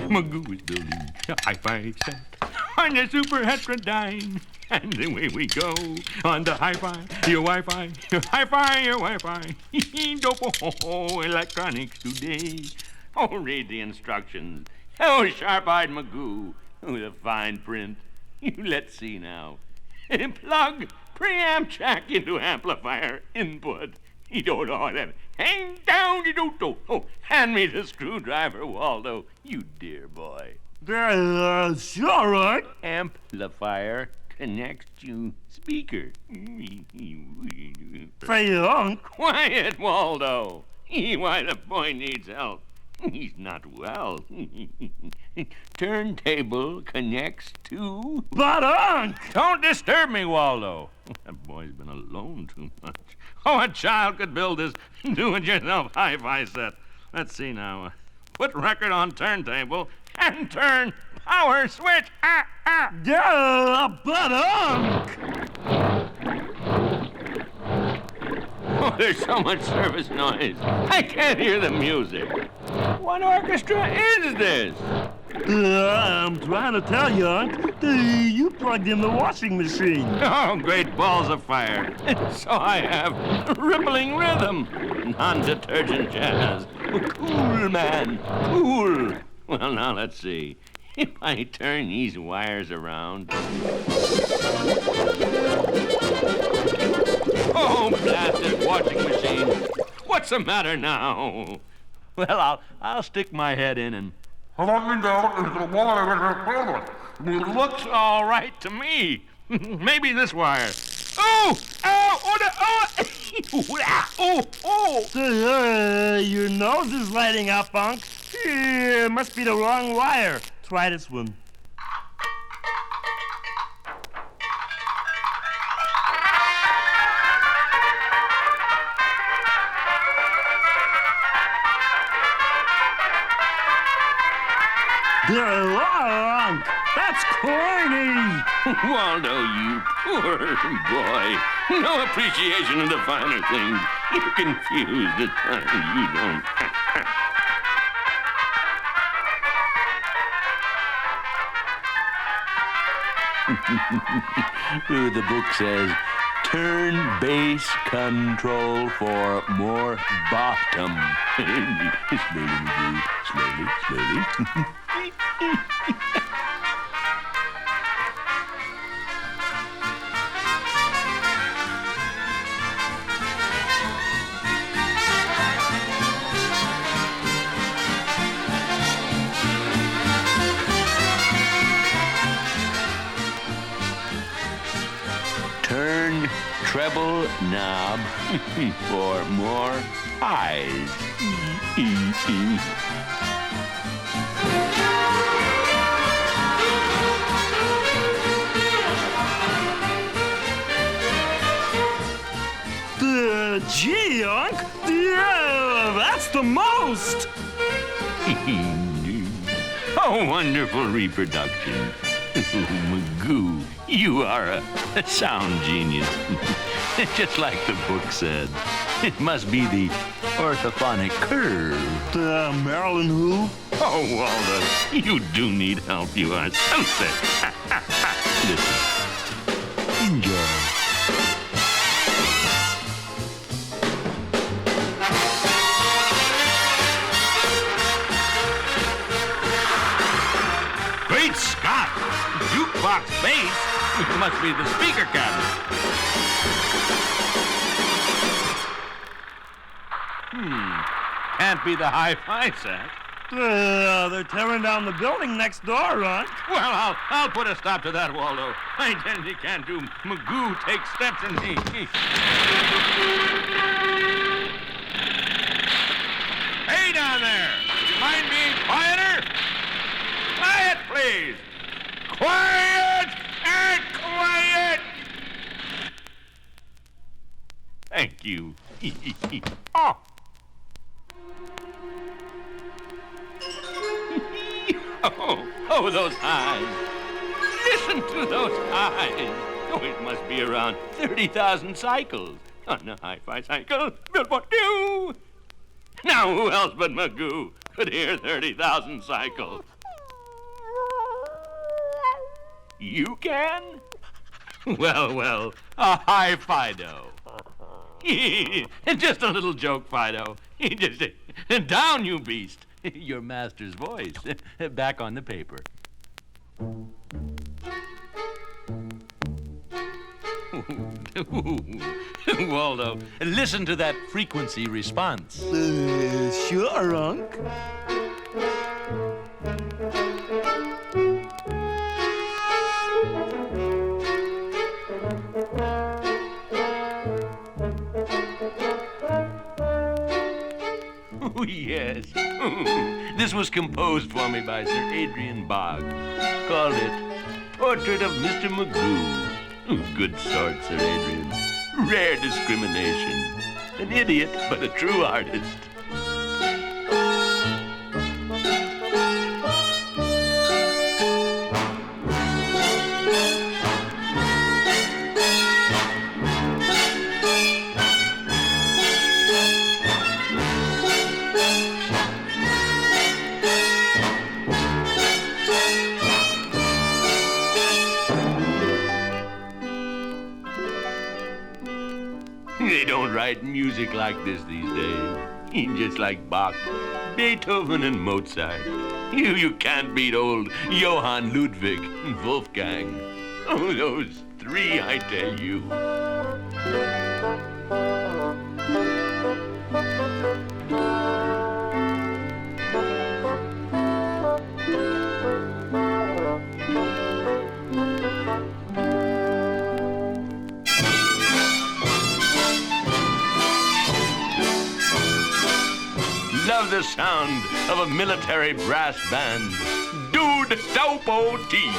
Magoo is building a hi-fi set on the Super Heterodyne. And away we go on the hi-fi, your Wi-Fi, your hi-fi, your Wi-Fi. Dopo electronics today. Oh, read the instructions. Oh, sharp-eyed Magoo. Oh, the fine print. Let's see now. Plug preamp jack into amplifier input. You don't know that. Hang down, you don't. Oh, hand me the screwdriver, Waldo. You dear boy. Sure, right? Amplifier connects to speaker. Frank. Quiet, Waldo. Why, the boy needs help. He's not well. Turntable connects to... But, Unc! Don't disturb me, Waldo. That boy's been alone too much. Oh, a child could build this do-it-yourself hi-fi set. Let's see now. Put record on turntable and turn power switch. Yeah, but, Unc! Oh, there's so much service noise. I can't hear the music. What orchestra is this? I'm trying to tell you, Unc. You plugged in the washing machine. Oh, great balls of fire. So I have rippling rhythm. Non-detergent jazz. Cool, man. Cool. Well, now let's see. If I turn these wires around... Oh, blasted washing machine. What's the matter now? Well, I'll stick my head in and... It looks all right to me. Maybe this wire. Oh! Your nose is lighting up, Unc. Must be the wrong wire. Try this one. Unc, that's corny. Waldo, you poor boy. No appreciation of the finer things. You're confused at times. You don't. The book says, turn bass control for more bottom. Slowly. Turn treble knob for more highs. Gee, Unc, yeah, that's the most. Oh, wonderful reproduction. Magoo, you are a sound genius. Just like the book said. It must be the orthophonic curve. Marilyn who? Oh, Waldo, you do need help. You are so sick. Listen. Enjoy. Great Scott! Jukebox bass? It must be the speaker cabinet. Can't be the hi-fi set. They're tearing down the building next door, Ron. Well, I'll put a stop to that, Waldo. I intend can't do Magoo take steps in me. Hey, down there! Mind being quieter? Quiet, please! Quiet and quiet! Thank you. Oh! Oh, those eyes. Listen to those eyes. Oh, it must be around 30,000 cycles on a hi-fi cycle built for you. Now, who else but Magoo could hear 30,000 cycles? You can? Well, a high Fido. Just a little joke, Fido. Just down, you beast. Your master's voice. Back on the paper. Waldo, listen to that frequency response. Sure, Unc. Oh, yes. This was composed for me by Sir Adrian Boggs. Called it Portrait of Mr. Magoo. Good sort, Sir Adrian. Rare discrimination. An idiot, but a true artist. They don't write music like this these days. Just like Bach, Beethoven, and Mozart. You can't beat old Johann Ludwig and Wolfgang. Oh, those three, I tell you. Love the sound of a military brass band. Dude Dopo T.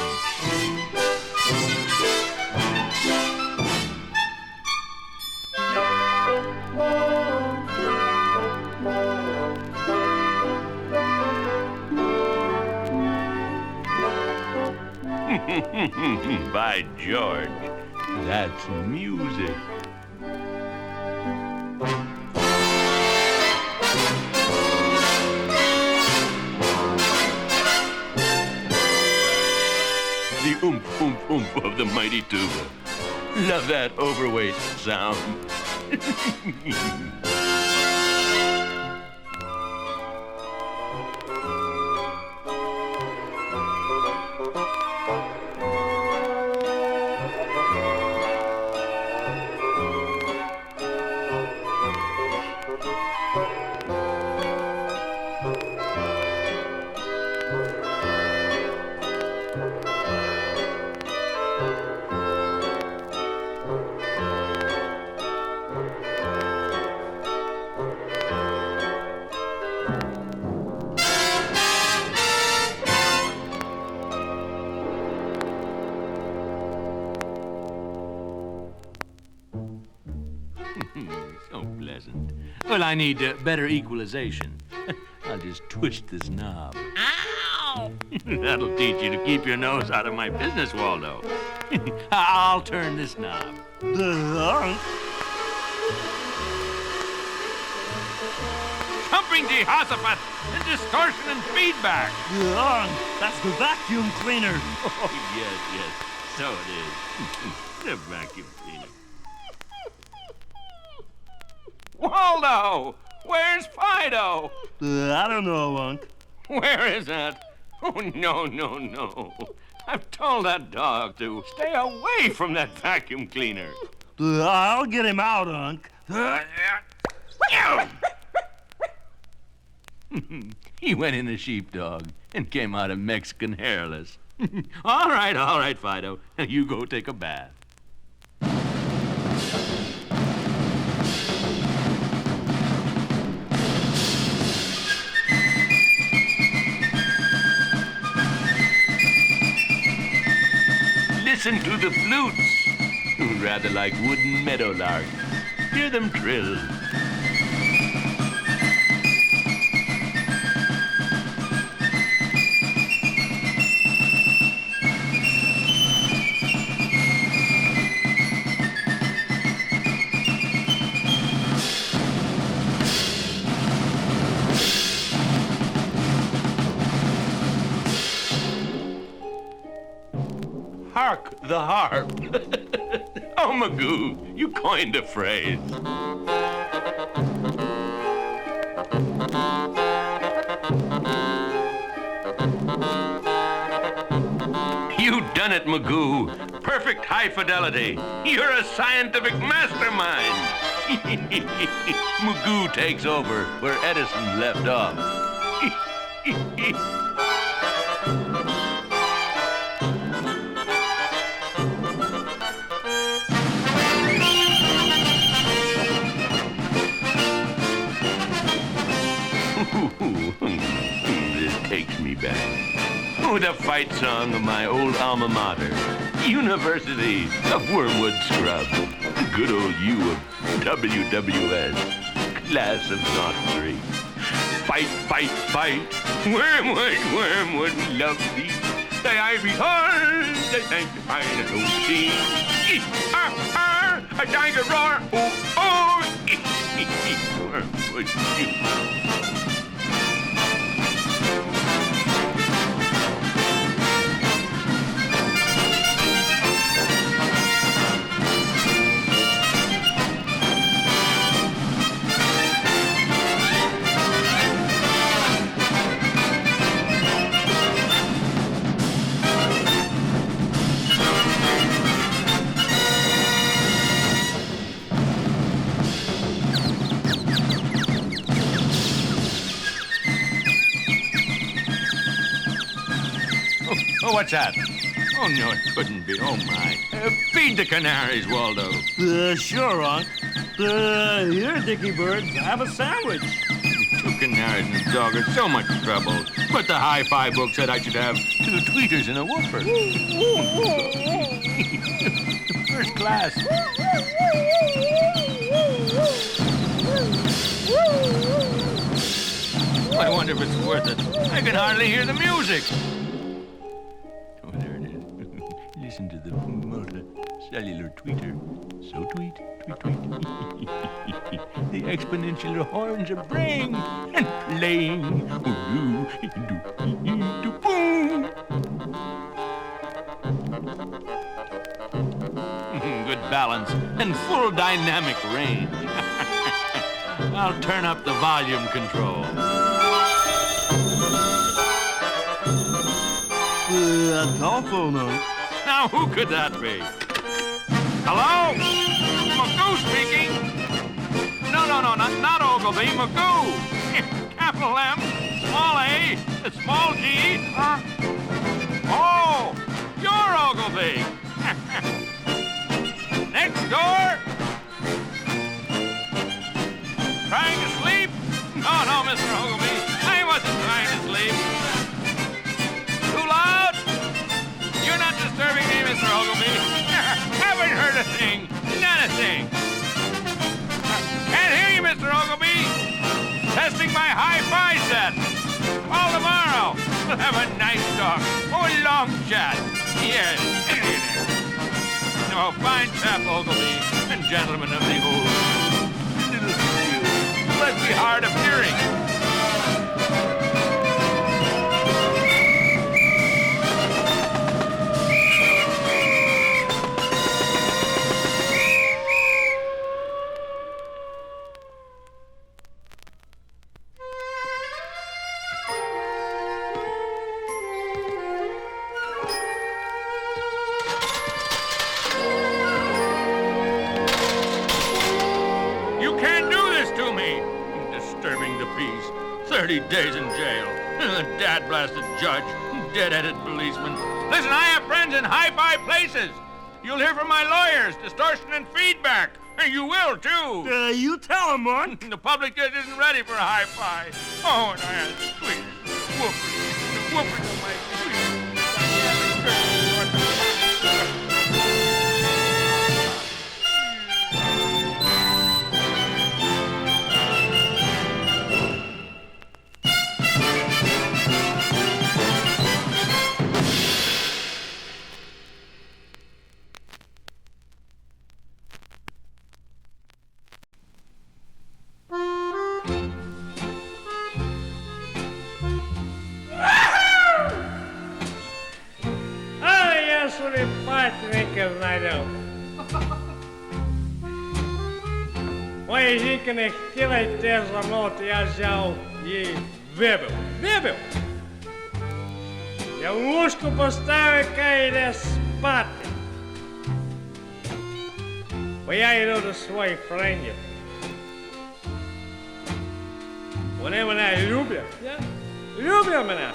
By George, that's music. The oomph, oomph, oomph of the mighty tuba. Love that overweight sound. So pleasant. Well, I need better equalization. I'll just twist this knob. Ow! That'll teach you to keep your nose out of my business, Waldo. I'll turn this knob. Pumping Jehoshaphat and distortion and feedback. That's the vacuum cleaner. Oh, yes. So it is. The vacuum cleaner. Waldo! Where's Fido? I don't know, Unc. Where is that Oh, no, no, no. I've told that dog to stay away from that vacuum cleaner. I'll get him out, Unc. He went in a sheepdog and came out a Mexican hairless. All right, Fido. You go take a bath. Listen to the flutes. Rather like wooden meadowlarks. Hear them trill. Hark the harp. Oh, Magoo, you coined a phrase. You done it, Magoo. Perfect high fidelity. You're a scientific mastermind. Magoo takes over where Edison left off. This takes me back. Oh, the fight song of my old alma mater, University of Wormwood Scrub. Good old U of WWS, class of '03. Fight, fight, fight. Wormwood, Wormwood, we love thee. Thy ivory heart, thy sanctified O.C. A tiger roar, oh, oh. Wormwood, you. Oh, what's that? Oh, no, it couldn't be. Oh, my. Feed the canaries, Waldo. Sure, Unc. Here, Dickie Bird, have a sandwich. Two canaries and a dog are so much trouble. But the hi-fi book said I should have two tweeters and a woofer. First class. I wonder if it's worth it. I can hardly hear the music. Oh, there it is. Listen to the multicellular tweeter. So tweet, tweet, tweet. The exponential horns are braying and playing. Good balance and full dynamic range. I'll turn up the volume control. A telephone, Unc. Now, who could that be? Hello? Magoo speaking. No, not Ogilvy. Magoo. Capital M, small A, small G. Oh, you're Ogilvy. Next door. Trying to sleep? No, Mr. Ogilvy. I wasn't trying to sleep. Too loud? You're not disturbing me, Mr. Ogilvy. Haven't heard a thing. Not a thing. Can't hear you, Mr. Ogilvy. Testing my hi-fi set. Call tomorrow. We'll have a nice talk. Oh, a long chat. Yes. Oh, fine chap, Ogilvy, and gentlemen of the old little field. Must be hard of hearing. 30 days in jail. Dad-blasted judge, dead-headed policeman. Listen, I have friends in high-fi places. You'll hear from my lawyers, distortion and feedback. You will, too. You tell him, man. The public just isn't ready for a hi-fi. Oh, and I had sweet whoopers on my Нека знайдем. Моя жінка не хотіла йти за мною, то я взяв її вибив. Вибив! Я в лужку поставив, яка йде спати. Бо я йду до своїх френдів. Вони мене люблять. Люблять мене.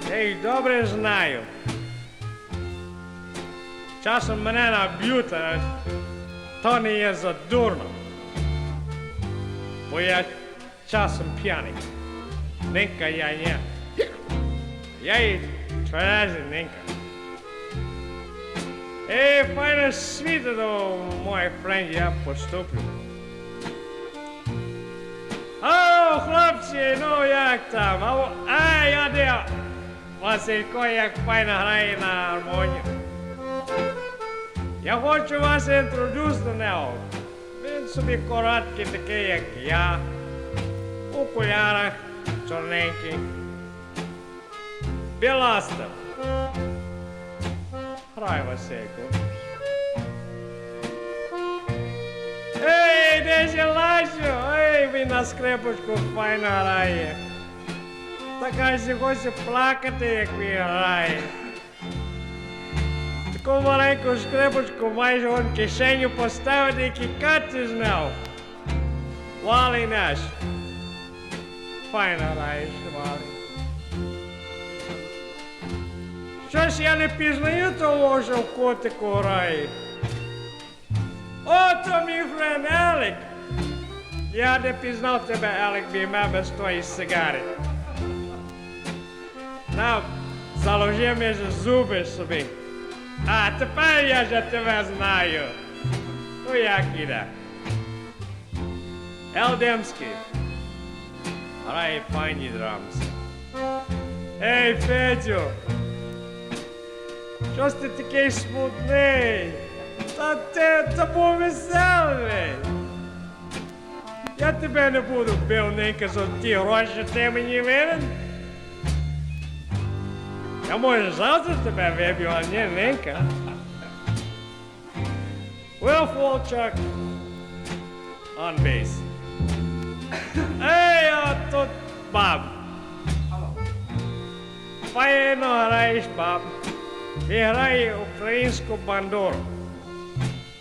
Я їх добре знаю. Часом мене наб'ють, а то не є задурно. Бо я часом п'яний. Ненька я не. Я їй тверезий, ненька. Файно світло до моїх френдів я поступлю. Алло, хлопці, ну як там? Я де? Василько, як файно грає на гармонію. Я хочу вас інтродюс до нього. Він собі короткий такий, як я. У окулярах, чорненький. Біластер. Грай, Василько. Ей, де ж Ласю? Ей, він на скрипочку файно грає. Така ж хоче плакати, як він грає. Таку маленьку скрипочку майже он в кишеню поставити, який карти знав. Валий наш. Файно граєш, Валий. Щось я не пізнаю того, що в котику грає. Ото мій френд Елік. Я не пізнав тебе, Елік, бійме без твоєї сигари. На, заложи між зуби собі. А тепер я же тебе знаю. Ну як іде? Елдемський. Грає файні драмс. Ей, Федю! Щось ти такий смутний? Та був веселий. Я тебе не буду бив, ненька, за ті гроші ти мені винен. Я може завтра тебе виб'ю, а не ненька. Will Walchuk on bass. Ей, а тут Баб. Файно граєш, Баб. Він грає українську бандуру.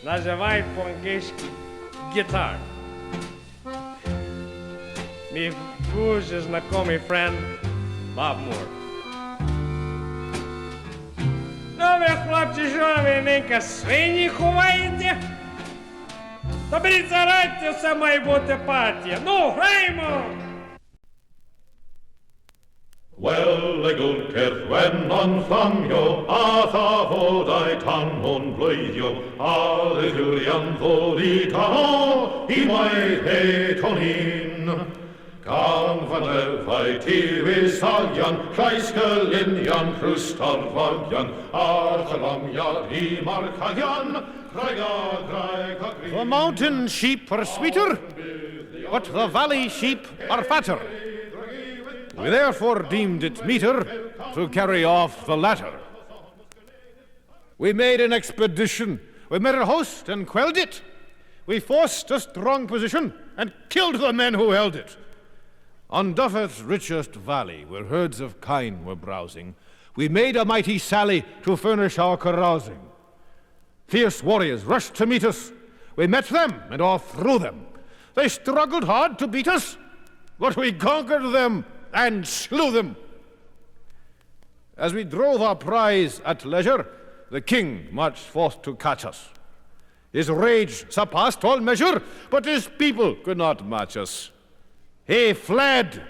Називають по-англійськи гітар. Мій дуже знайомий френд Баб Мур. Ну ви, хлопці, що ви, ненька, свині ховаєте? Та беріть, заграйте, все має бути партія. Ну, граємо! Wellegul cerwen on fflamio, a tha fod a'i tan o'n blwyddio, a dy Julian ddod I tan I mai he tonin. Gan van lefau tiwys agian, llais gylunian, crwstorfagian, a'r chalamiad I marchagian, The mountain sheep are sweeter, but the valley sheep are fatter. We therefore deemed it meeter to carry off the latter. We made an expedition. We met a host and quelled it. We forced a strong position and killed the men who held it. On Dyfed's richest valley, where herds of kine were browsing, we made a mighty sally to furnish our carousing. Fierce warriors rushed to meet us. We met them and overthrew them. They struggled hard to beat us, but we conquered them and slew them. As we drove our prize at leisure, the king marched forth to catch us. His rage surpassed all measure, but his people could not match us. He fled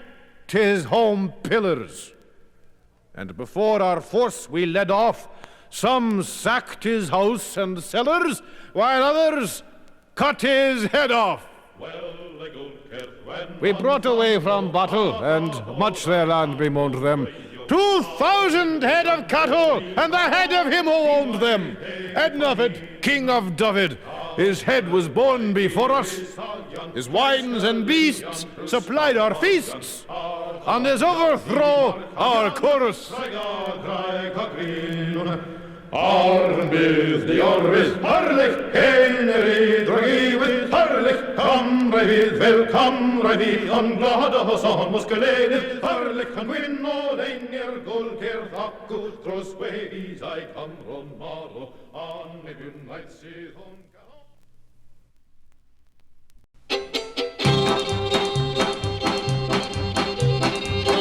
to his home pillars, and before our force we led off, some sacked his house and cellars, while others cut his head off. We brought away from battle, and much their land bemoaned them. 2,000 head of cattle, and the head of him who owned them. Ednavid, king of David, his head was borne before us. His wines and beasts supplied our feasts. On his overthrow, our chorus. Arnbyð the orvis, harlich, Henry, dragivit, harlich, kamra við, vel kamra við, an glada hos an muskelenið, harlich, han gwyn og lenger, golker þakku, tros veis, I kamron maro, an i bunnætt syð hon.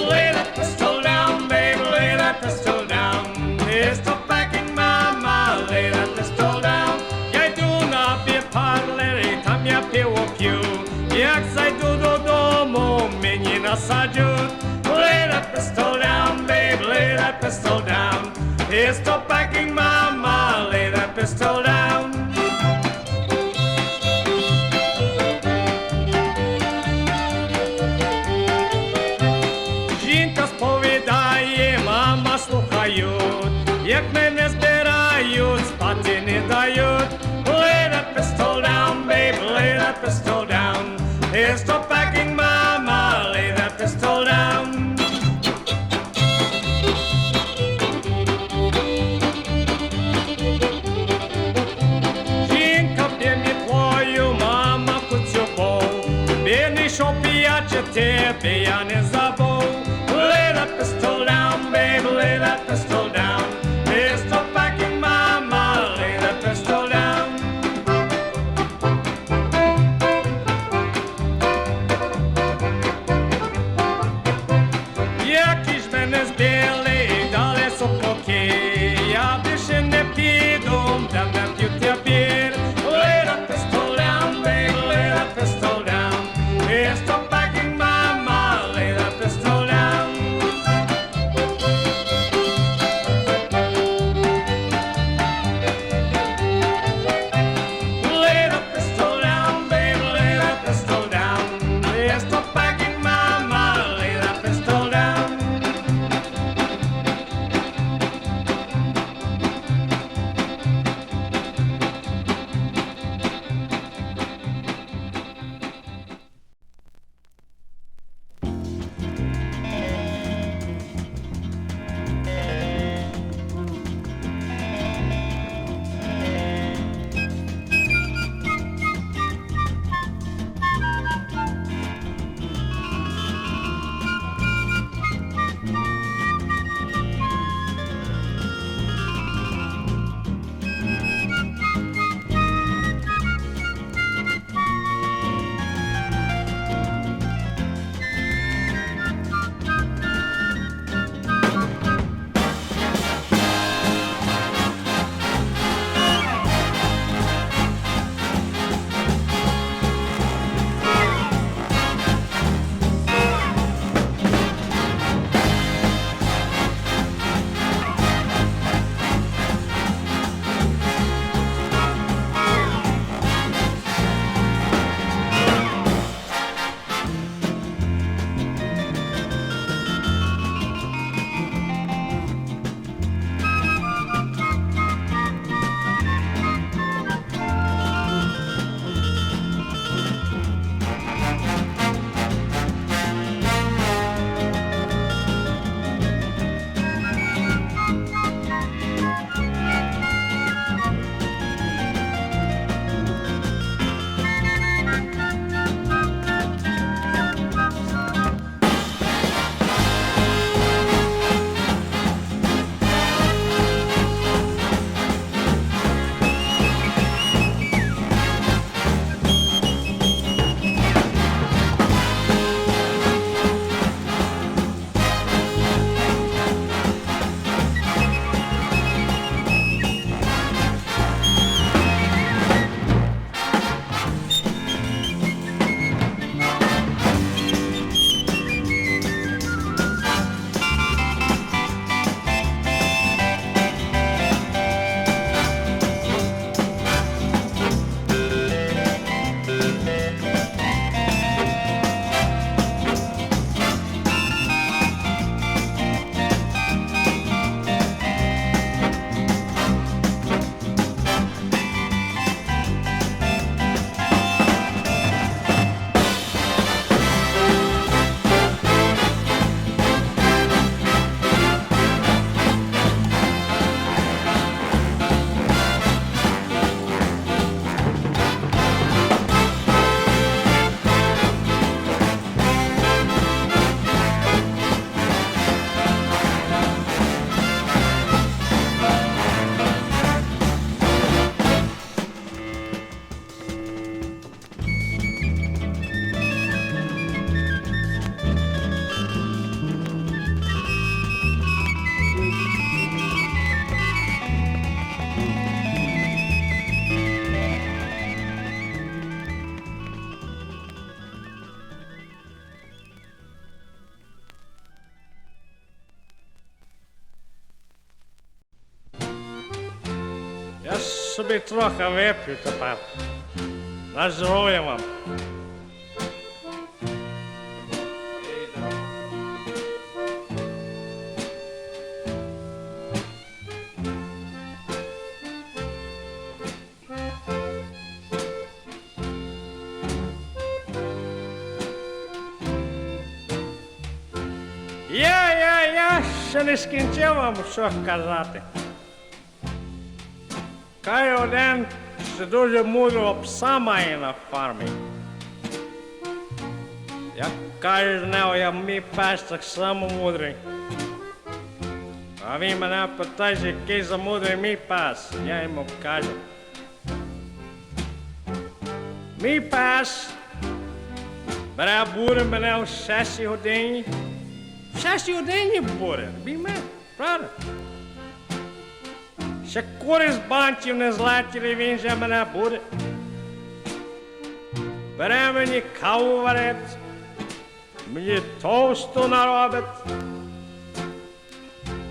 Lay that pistol down, babe, lay that pistol down. Pistol backing mama, lay that pistol down. Jag do not be parler, tam jag pew. Jak say do, mo, menina sajut. Lay that pistol down, babe, lay that pistol down. Pistol backing mama, lay that pistol down. Жінка сповідає, мама слухають, як мене збирають, спати не дають. Lay that pistol down, babe, lay that pistol down. Pistol packing mama, lay that pistol down. Жінка б'є мітлою, мама куцюбов. Бідний, що п'яче тебе, я не забув. Lay that pistol down, babe, lay that pistol down. Pistol packing mama, lay that pistol down. собі трохи вип'ю тепер. На здоров'я вам. Я ще не скінчив вам що казати. Каже один, що дуже мудрого пса має на фармі. Я кажу з нього, я мій пес так само мудрий. А він мене питає, який за мудрий мій пес. Я йому кажу. Мій пес бере буре мене о 6 годині. В 6 годині буре, бійме, правда? Ще кури з бантів не злетіли, він же мене буде. Бере мені каву варить, мені тосту наробить,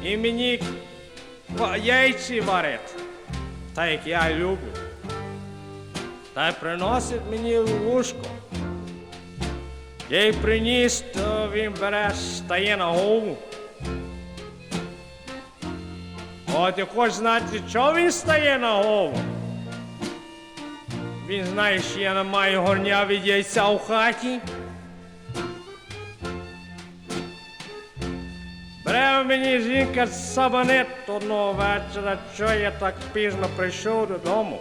і мені яйці варить, так як я люблю. Та й приносить мені в лужку. Я й приніс, то він бере, стає на голову. От ти хочеш знати, чого він стає на голову? Він знає, що я не маю горня від яйця у хаті. Бере мені жінка сабанет одного вечора, що я так пізно прийшов додому.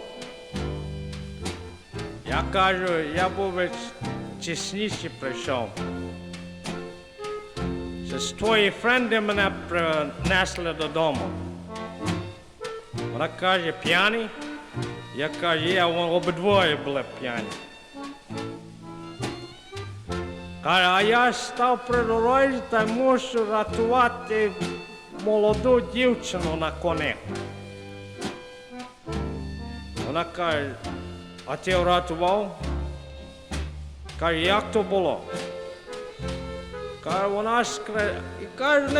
Я кажу, я був би чесніше прийшов. Це з твої френди мене принесли додому. Вона каже, п'яний? Я кажу, обидвоє були п'яні. Каже, а я став при дорозі та мушу рятувати молоду дівчину на коні. Вона каже, а ти врятував? Каже, як то було? Каже,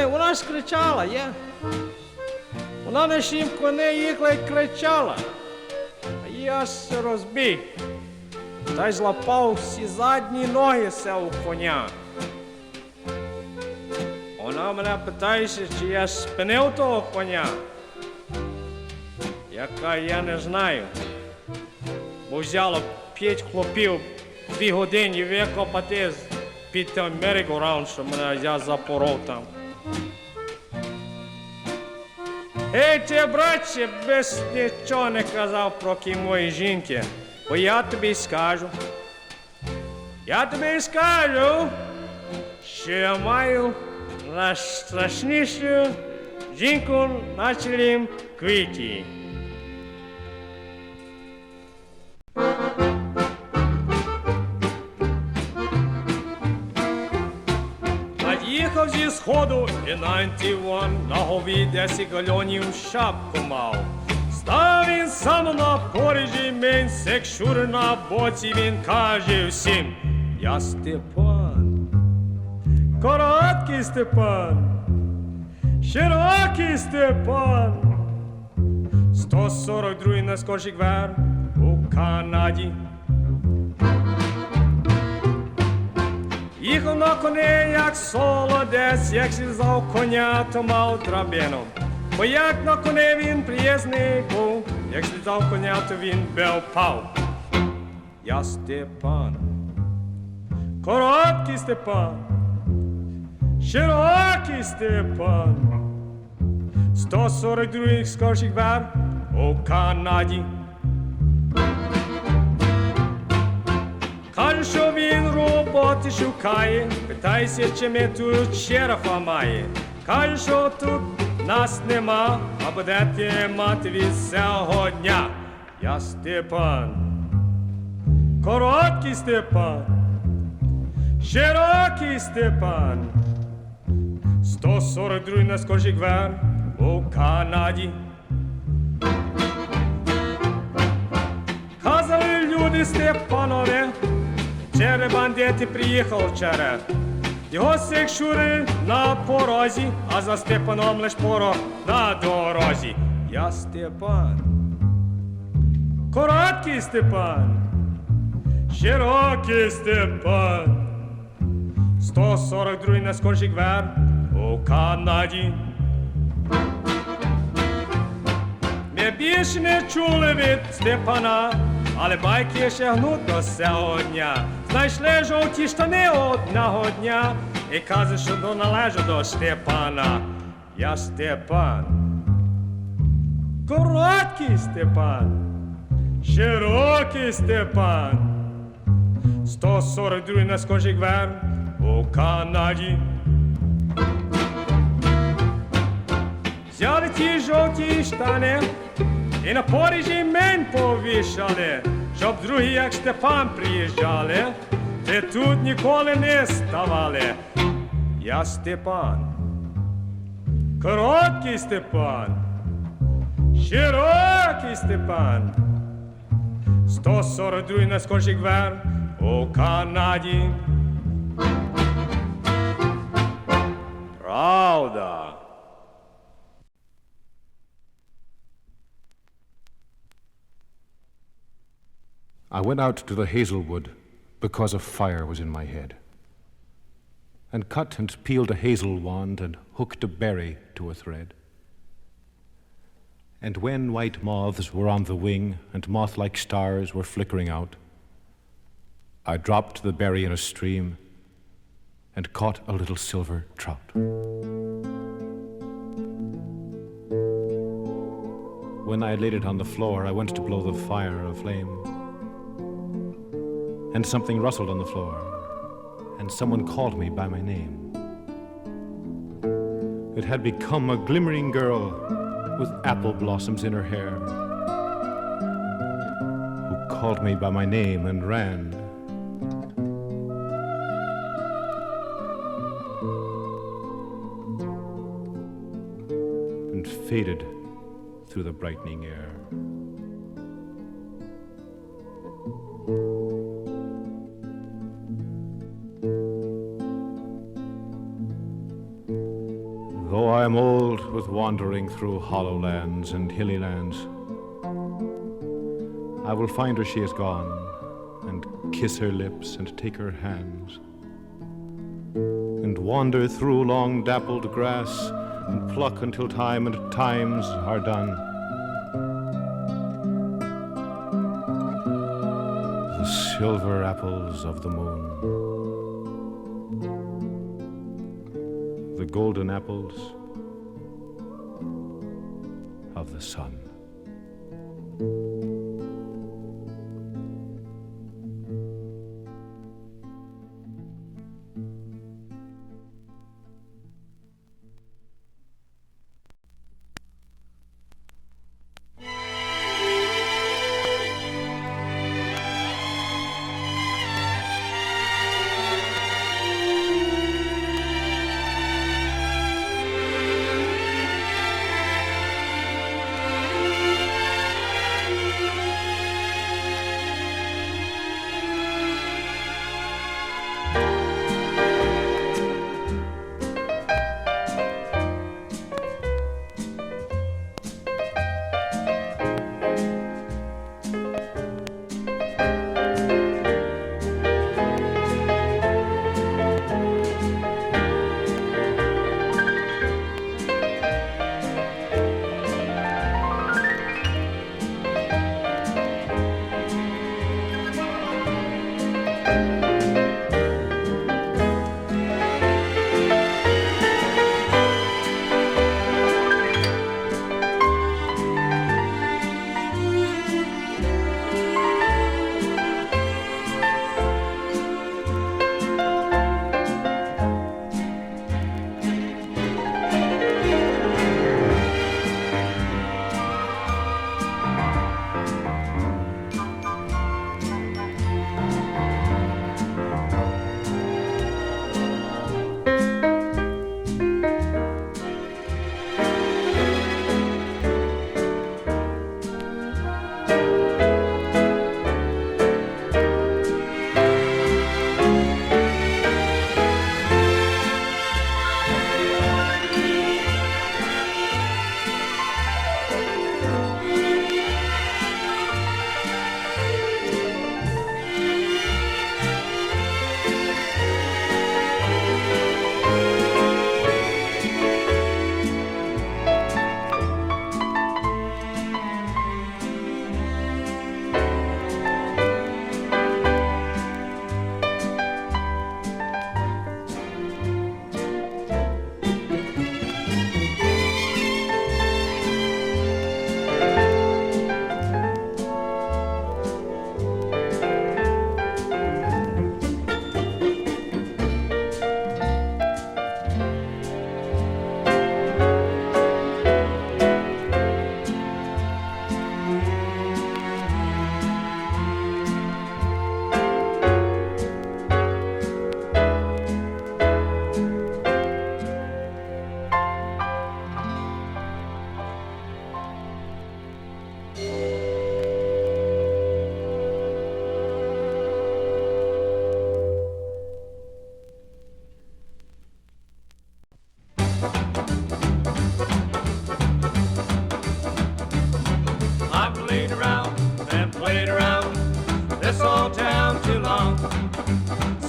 вона скричала, є. Вона на 7 коней їхала і кричала. А я се розбіг. Та й злапав всі задні ноги у коня. Вона мене питається, чи я спинив того коня. Я кажу, я не знаю. Бо взяло 5 хлопів 2 години викопати під той меріго-раунд, що мене я запоров там. Ей, ти, братче, без нічого не казав про ті мої жінки, бо я тобі скажу, що я маю найстрашнішу жінку на цілім квіті. Їхав зі сходу і 91, на голові 10 гальонів шапку мав. Став він сам на поріжі, мень секшур на боці, він каже всім: я Степан, короткий Степан, широкий Степан. 142-й найскорший гвер у Канаді. Їхав на коні, як солодець, як злізав коня, то мав драбину. Бо як на коні він приязний був, як злізав коня, то він бив пав. Я Степан, короткий Степан, широкий Степан. 142-й скорший гвер у Канаді. Каже, що він роботи шукає, питайся, чи ми тут шерифа має. Каже, що тут нас нема, а будете мати від цього дня. Я Степан, короткий Степан, широкий Степан. 142-й найскорший гвер у Канаді. Казали люди Степанове, вчора бандити приїхав вчора. Його секшури на порозі, а за Степаном лиш порох на дорозі. Я Степан, Короткий Степан, широкий Степан, 142 наскольчик вер у Канаді. Ми більше не чули від Степана, але байки ще гнуть до сього дня. Знайшли жовті штани одного дня і каже, що то належить до Степана. Я Степан, короткий Степан, широкий Степан, 142 наскочик вер у Канаді. Взяли ті жовті штани і на Парижі мен повішали, щоб другі, як Степан, приїжджали, де тут ніколи не ставали. Я Степан, короткий Степан, широкий Степан, 142 наскочик вер у Канаді. Правда. I went out to the hazelwood because a fire was in my head, and cut and peeled a hazel wand and hooked a berry to a thread. And when white moths were on the wing and moth-like stars were flickering out, I dropped the berry in a stream and caught a little silver trout. When I had laid it on the floor, I went to blow the fire aflame. And something rustled on the floor, and someone called me by my name. It had become a glimmering girl with apple blossoms in her hair, who called me by my name and ran. And faded through the brightening air. Though I am old with wandering through hollow lands and hilly lands, I will find her she is gone, and kiss her lips and take her hands, and wander through long dappled grass, and pluck until time and times are done. The silver apples of the moon, the golden apples of the sun.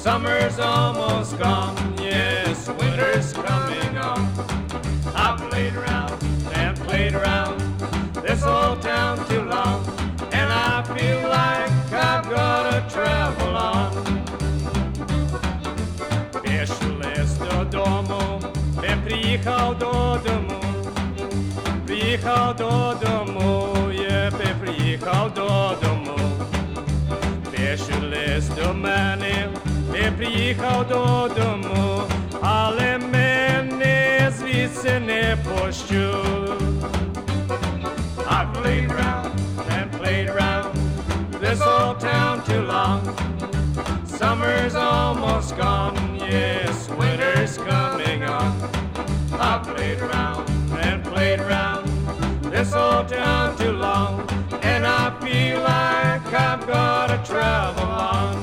Summer's almost gone, yes, winter's coming on. I played around and played around this old town too long, and I feel like I've gotta travel on. Пешулес додому, бе приїхав додому, приїхав додому, бе приїхав додому. Пешулес до мене, бе приїхав додому, але мене звідси не пощу. I played round and played round this old town too long. Summer's almost gone, yes, winter's coming on. I played round and played round this old town too long, and I feel like I've gotta travel on.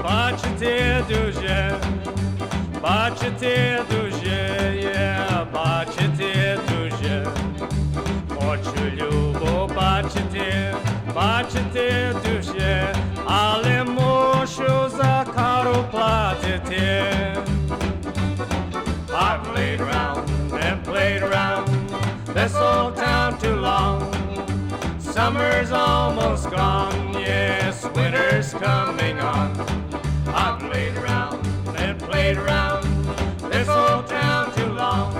Бачите дуже, бачите дуже, бачите дуже. Хочу любо бачити, бачите дуже, але мушу за кару платити. I played round and played round this old town too long. Summer's almost gone, yes, winter's coming on. I played round and played round this old town too long,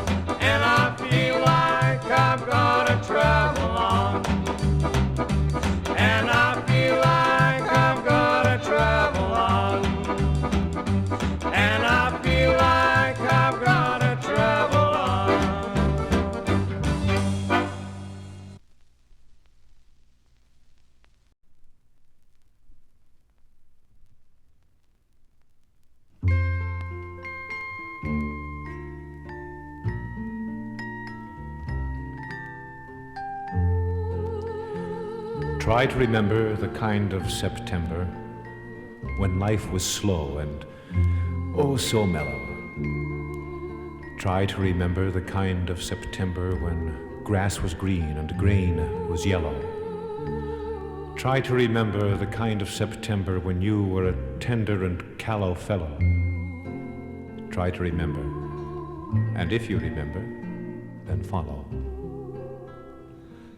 and I feel like I've gotta travel on. And I feel like I've gotta travel on. And I feel like I've gotta travel on. Try to remember the kind of September when life was slow and oh so mellow. Try to remember the kind of September when grass was green and grain was yellow. Try to remember the kind of September when you were a tender and callow fellow. Try to remember, and if you remember, then follow.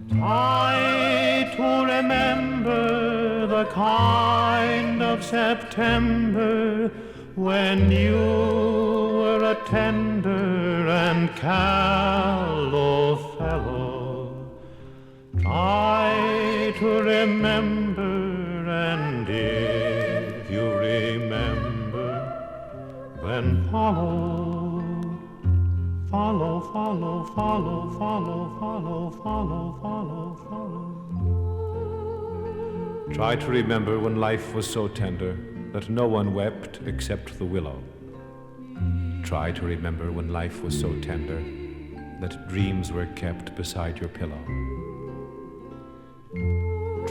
Try to remember the kind of September when you were a tender and callow fellow. Try to remember, and if you remember, then follow. Follow, follow, follow, follow, follow, follow, follow, follow. Try to remember when life was so tender that no one wept except the willow. Try to remember when life was so tender that dreams were kept beside your pillow.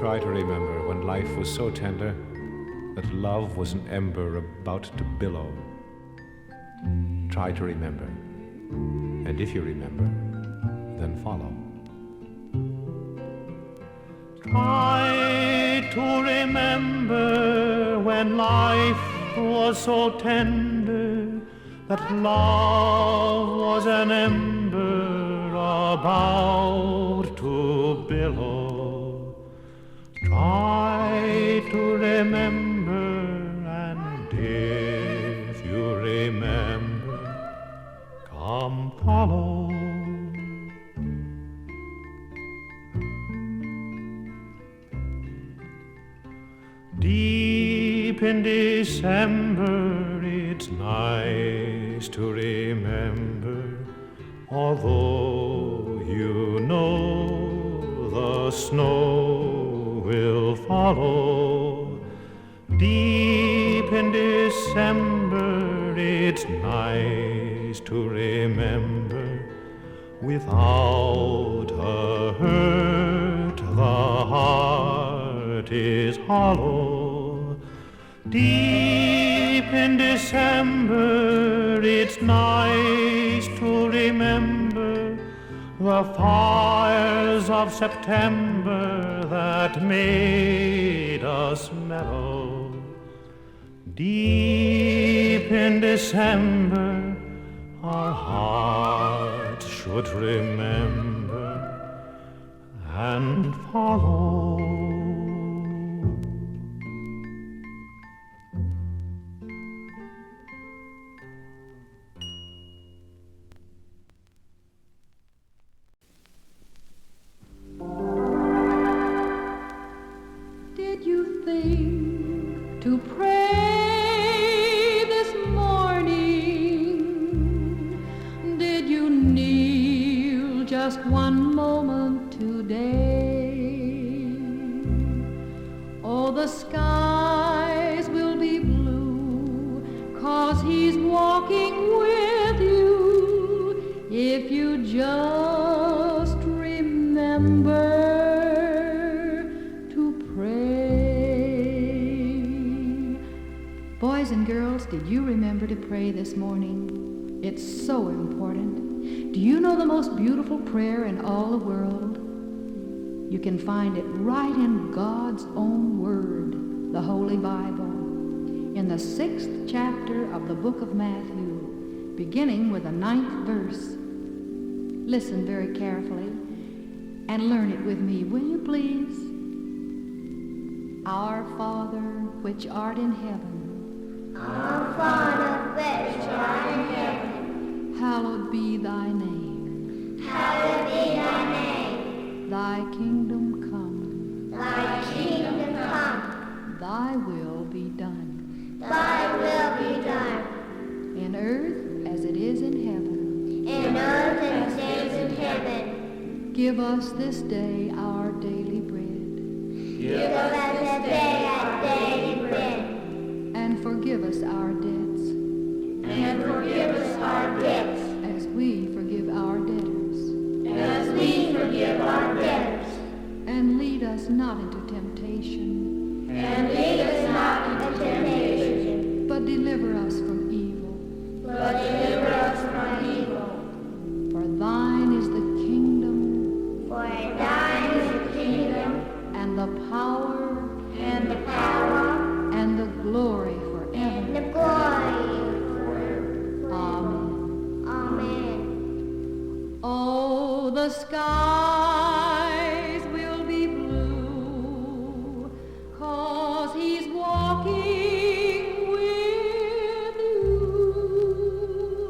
Try to remember when life was so tender that love was an ember about to billow. Try to remember, and if you remember, then follow. Try to remember when life was so tender that love was an ember about to billow. Try to remember, and if you remember, come follow. Deep in December, it's nice things to remember, although you know the snow will follow. Deep in December, it's nice to remember, without a hurt the heart is hollow. Deep in December, it's nice to remember the fires of September that made us mellow. Deep in December, our hearts should remember and follow. Did you think to pray this morning? Did you kneel just one moment today? Oh, the skies will be blue, 'cause he's walking with you, if you just remember to pray. Boys and girls, did you remember to pray this morning? It's so important. Do you know the most beautiful prayer in all the world? You can find it right in God's own Word, the Holy Bible, in the 6th chapter of the book of Matthew, beginning with the 9th verse. Listen very carefully and learn it with me, will you please? Our Father, which art in heaven, Our Father, which art in heaven, hallowed be thy name. hallowed be thy name. Thy kingdom come, Thy kingdom come, thy will be done, thy will be done, in earth as it is in heaven. in earth as it is in heaven. Give us this day our daily bread, Give us this day our daily bread, and forgive us our debts, and forgive us our debts, as we forgive our debtors. as we forgive our debtors. And lead us not into temptation, And lead us not into temptation, but deliver us from evil. but deliver us from evil. For thine is the kingdom, For thine is the kingdom, and the power, and the power, and the glory and forever. the glory. Amen. Amen. Oh, the skies will be blue, 'cause he's walking with you.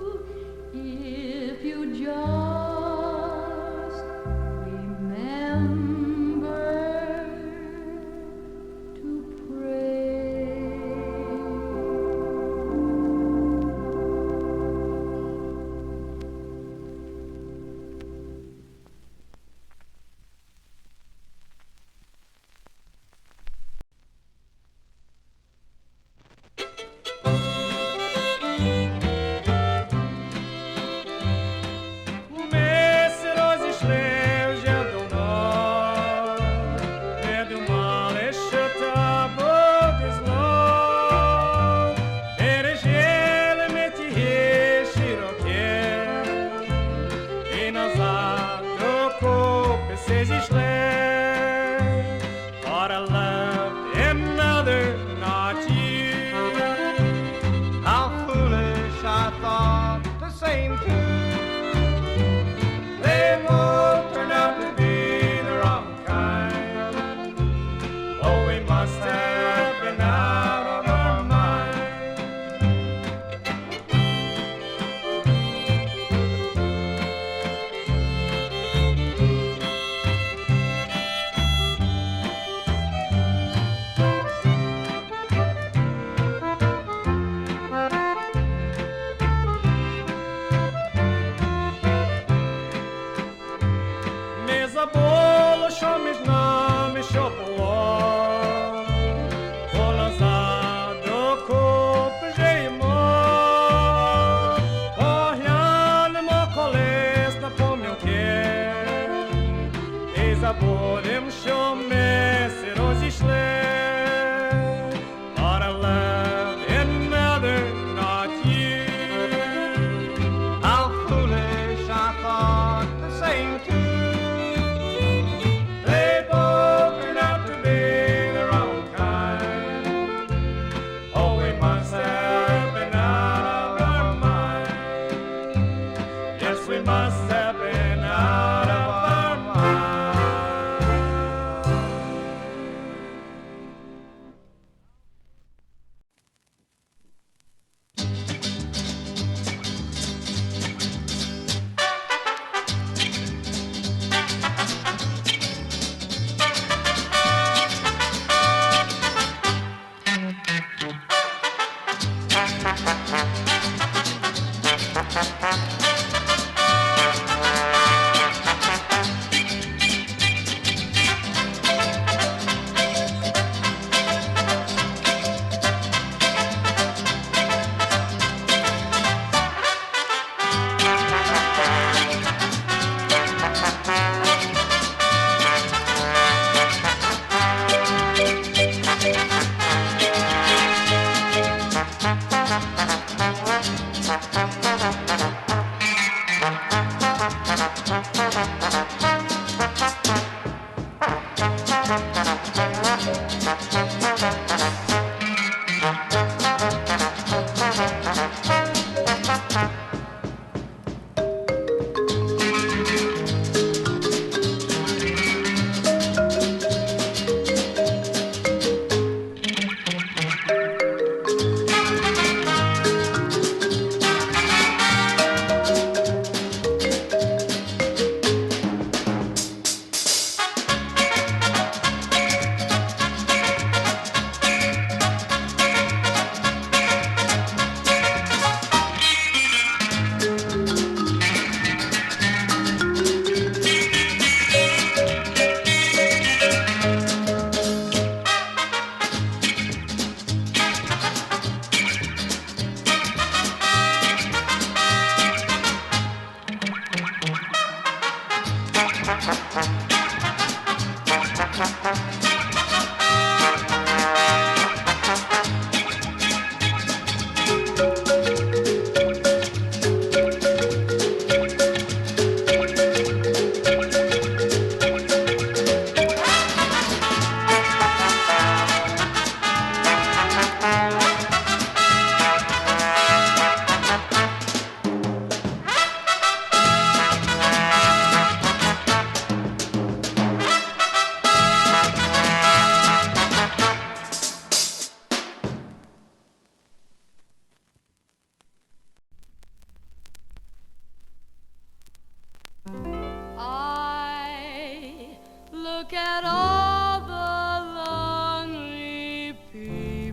Look at all the lonely people.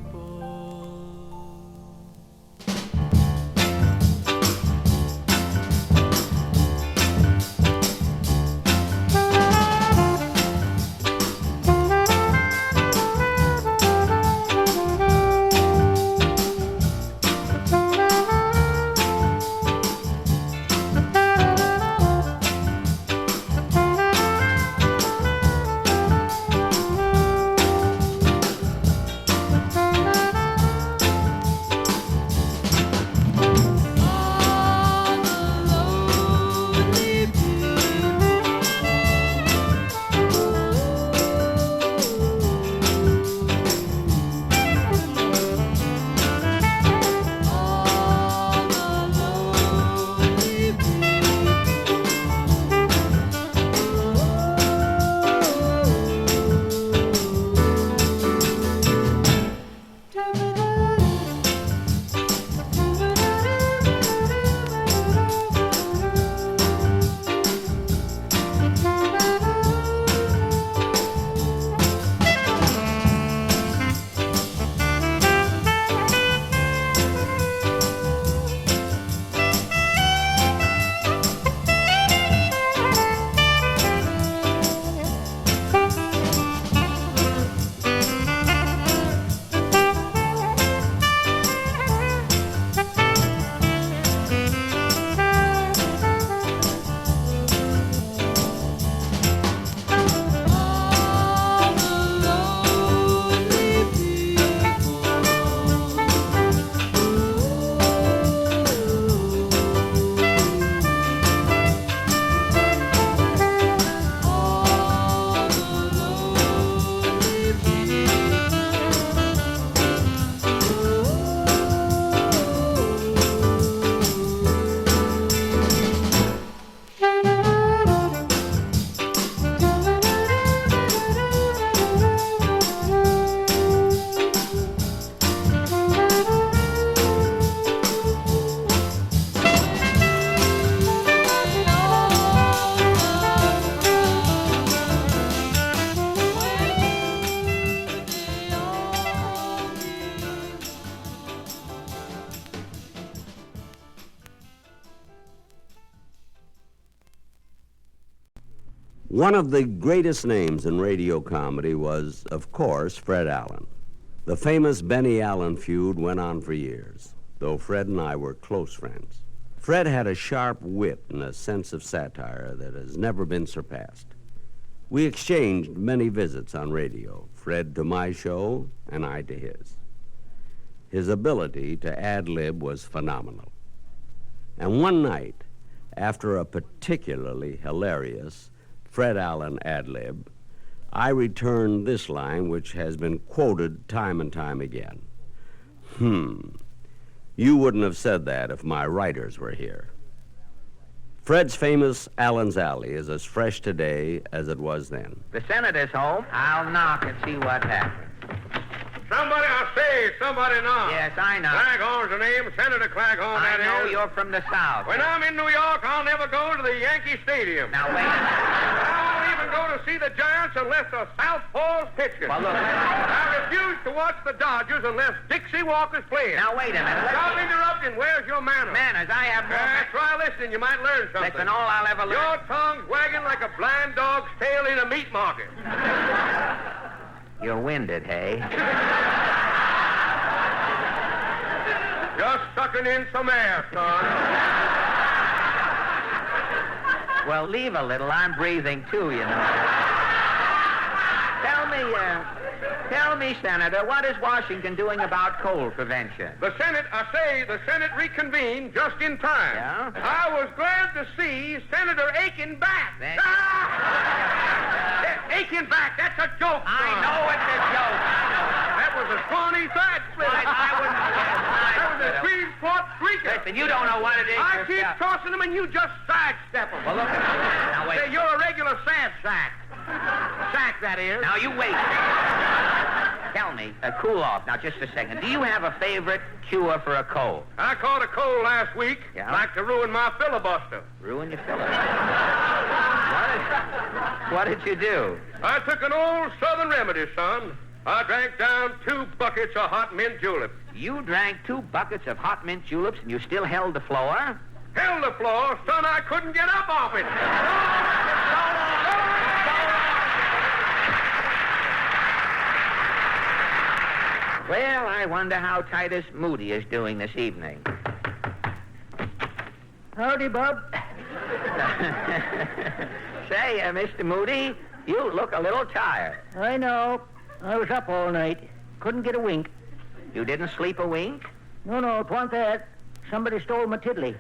One of the greatest names in radio comedy was, of course, Fred Allen. The famous Benny Allen feud went on for years, though Fred and I were close friends. Fred had a sharp wit and a sense of satire that has never been surpassed. We exchanged many visits on radio, Fred to my show and I to his. His ability to ad-lib was phenomenal. And one night, after a particularly hilarious Fred Allen ad-lib, I returned this line, which has been quoted time and time again. You wouldn't have said that if my writers were here. Fred's famous Allen's Alley is as fresh today as it was then. The senator's home. I'll knock and see what happens. Somebody, I say, somebody knock. Yes, I know. Claghorn's the name, Senator Claghorn, I that know is. you're from the South. When I'm in New York, I'll never go to the Yankee Stadium. Now, wait. I won't even go to see the Giants unless the Southpaw's pitching. Well, look. I refuse to watch the Dodgers unless Dixie Walker's playing. Now, wait a minute. Stop interrupting. Where's your manners? Manners, I have more... Try listening. You might learn something. Listen, all I'll ever learn... Your tongue's wagging like a blind dog's tail in a meat market. You're winded, hey? Just sucking in some air, son. Well, leave a little. I'm breathing, too, you know. Tell me, Senator, what is Washington doing about cold prevention? The Senate reconvened just in time. Yeah? I was glad to see Senator Aiken back. Aiken back, that's a joke, I son. know it's a joke. That was a scrawny side split. I wouldn't... That was a three-quart streaker. Listen, you don't know what it is I keep yourself. tossing them and you just sidestep them. Well, look at this. Now, wait. Say, you're a regular sad sack. Sack, that is. Now, you wait. Tell me, cool off now just a second. Do you have a favorite cure for a cold? I caught a cold last week. Yeah? Like to ruin my filibuster. Ruin your filibuster? What did you do? I took an old Southern remedy, son. I drank down 2 buckets of hot mint julep. You drank 2 buckets of hot mint juleps and you still held the floor? Held the floor, son, I couldn't get up off it. Well, I wonder how Titus Moody is doing this evening. Howdy, Bob. Say, Mr. Moody, you look a little tired. I know. I was up all night. Couldn't get a wink. You didn't sleep a wink? No, it wasn't that. Somebody stole my tiddly.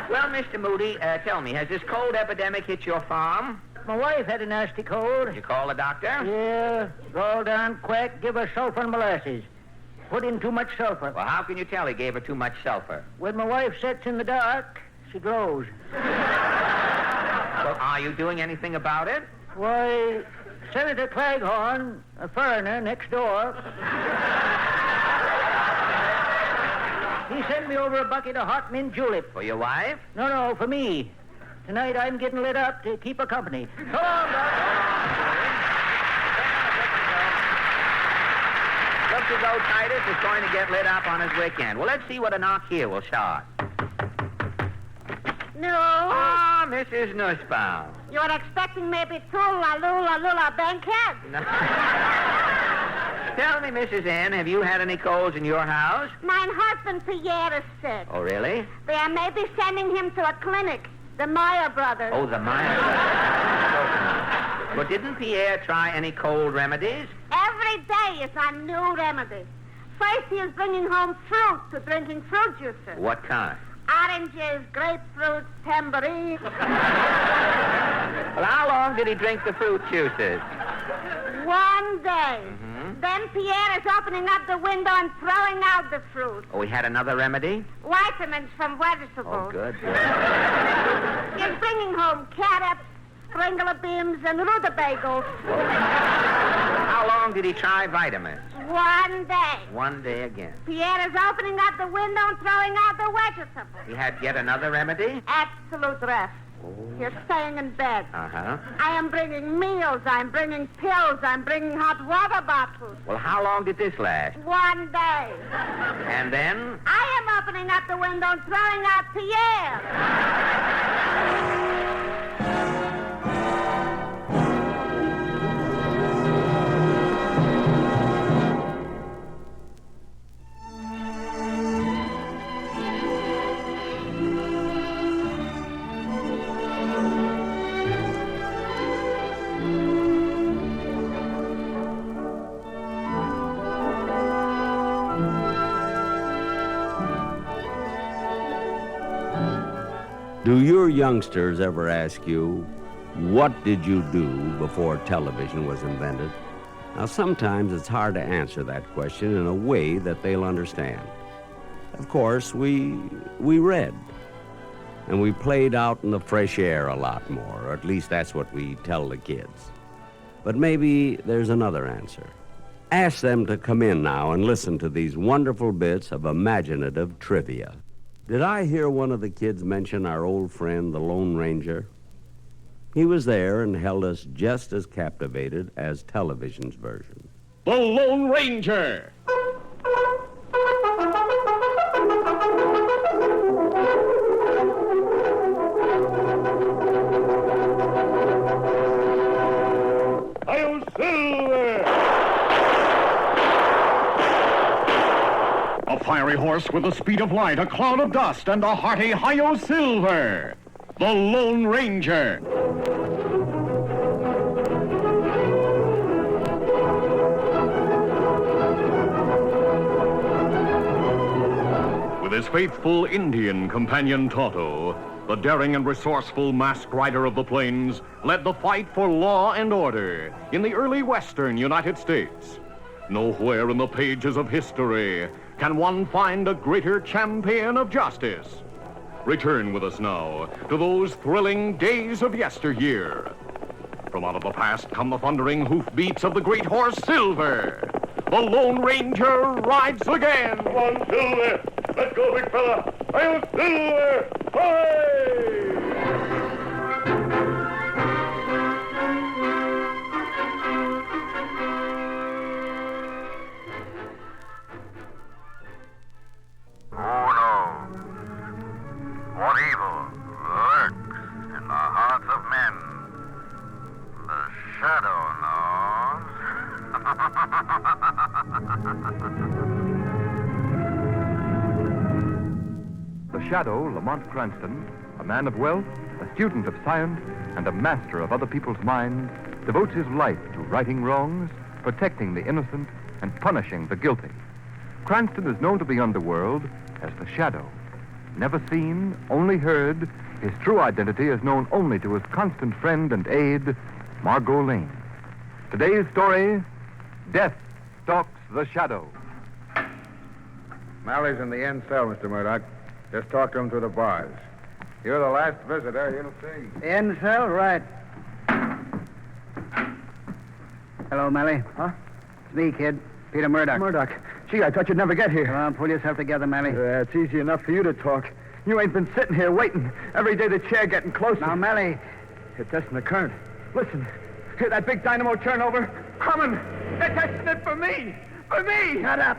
Well, Mr. Moody, tell me, has this cold epidemic hit your farm? My wife had a nasty cold. Did you call the doctor? Yeah, roll down quack, give her sulfur and molasses. Put in too much sulfur. Well, how can you tell he gave her too much sulfur? When my wife sits in the dark, she glows. Well, are you doing anything about it? Why, Senator Claghorn, a foreigner next door, he sent me over a bucket of hot mint julep. For your wife? No, for me. Tonight I'm getting lit up to keep her company. So long, Doc. Look as though Titus is going to get lit up on his weekend. Well, let's see what a knock here will start. No. Ah, Mrs. Nussbaum. You're expecting maybe Lula Bankhead? No. Tell me, Mrs. N, have you had any colds in your house? Mine husband Pierre is sick. Oh, really? They are maybe sending him to a clinic. The Meyer brothers. Oh, the Meyer brothers. Well, didn't Pierre try any cold remedies? Every day is a new remedy. First he is bringing home fruit to drinking fruit juices. What kind? Oranges, grapefruits, tambourines. Well, how long did he drink the fruit juices? One day. Then Pierre is opening up the window and throwing out the fruit. Oh, he had another remedy? Vitamins from vegetables. Oh, good. He's bringing home carrots, stringler beans, and rutabagas. How long did he try vitamins? One day. One day again. Pierre is opening up the window and throwing out the vegetables. He had yet another remedy? Absolute rest. He's staying in bed. Uh-huh. I am bringing meals. I'm bringing pills. I'm bringing hot water bottles. Well, how long did this last? One day. And then? I am opening up the window and throwing out Pierre. Do your youngsters ever ask you, what did you do before television was invented? Now, sometimes it's hard to answer that question in a way that they'll understand. Of course, we read, and we played out in the fresh air a lot more, or at least that's what we tell the kids. But maybe there's another answer. Ask them to come in now and listen to these wonderful bits of imaginative trivia. Did I hear one of the kids mention our old friend, the Lone Ranger? He was there and held us just as captivated as television's version. The Lone Ranger! Hi-yo, Silver! A fiery horse with the speed of light, a cloud of dust, and a hearty Hi-yo, Silver! The Lone Ranger! With his faithful Indian companion Tonto, the daring and resourceful masked rider of the plains led the fight for law and order in the early western United States. Nowhere in the pages of history can one find a greater champion of justice. Return with us now to those thrilling days of yesteryear. From out of the past come the thundering hoofbeats of the great horse Silver. The Lone Ranger rides again. Come on, Silver! Let's go, big fella! Hi-yo, Silver! Hi! What evil lurks in the hearts of men? The shadow knows. The shadow, Lamont Cranston, a man of wealth, a student of science, and a master of other people's minds, devotes his life to righting wrongs, protecting the innocent, and punishing the guilty. Cranston is known to the underworld as the Shadow. Never seen, only heard, his true identity is known only to his constant friend and aide, Margot Lane. Today's story, Death Stalks the Shadow. Mally's in the end cell, Mr. Murdoch. Just talk to him through the bars. You're the last visitor, you'll see. In cell, right. Hello, Mally. Huh? It's me, kid. Peter Murdoch. Murdoch. Gee, I thought you'd never get here. Come on, pull yourself together, Mally. It's easy enough for you to talk. You ain't been sitting here waiting. Every day the chair getting closer. Now, Mally. They're testing the current. Listen. Hear that big dynamo turnover? Coming. They're testing it for me. For me. Shut up.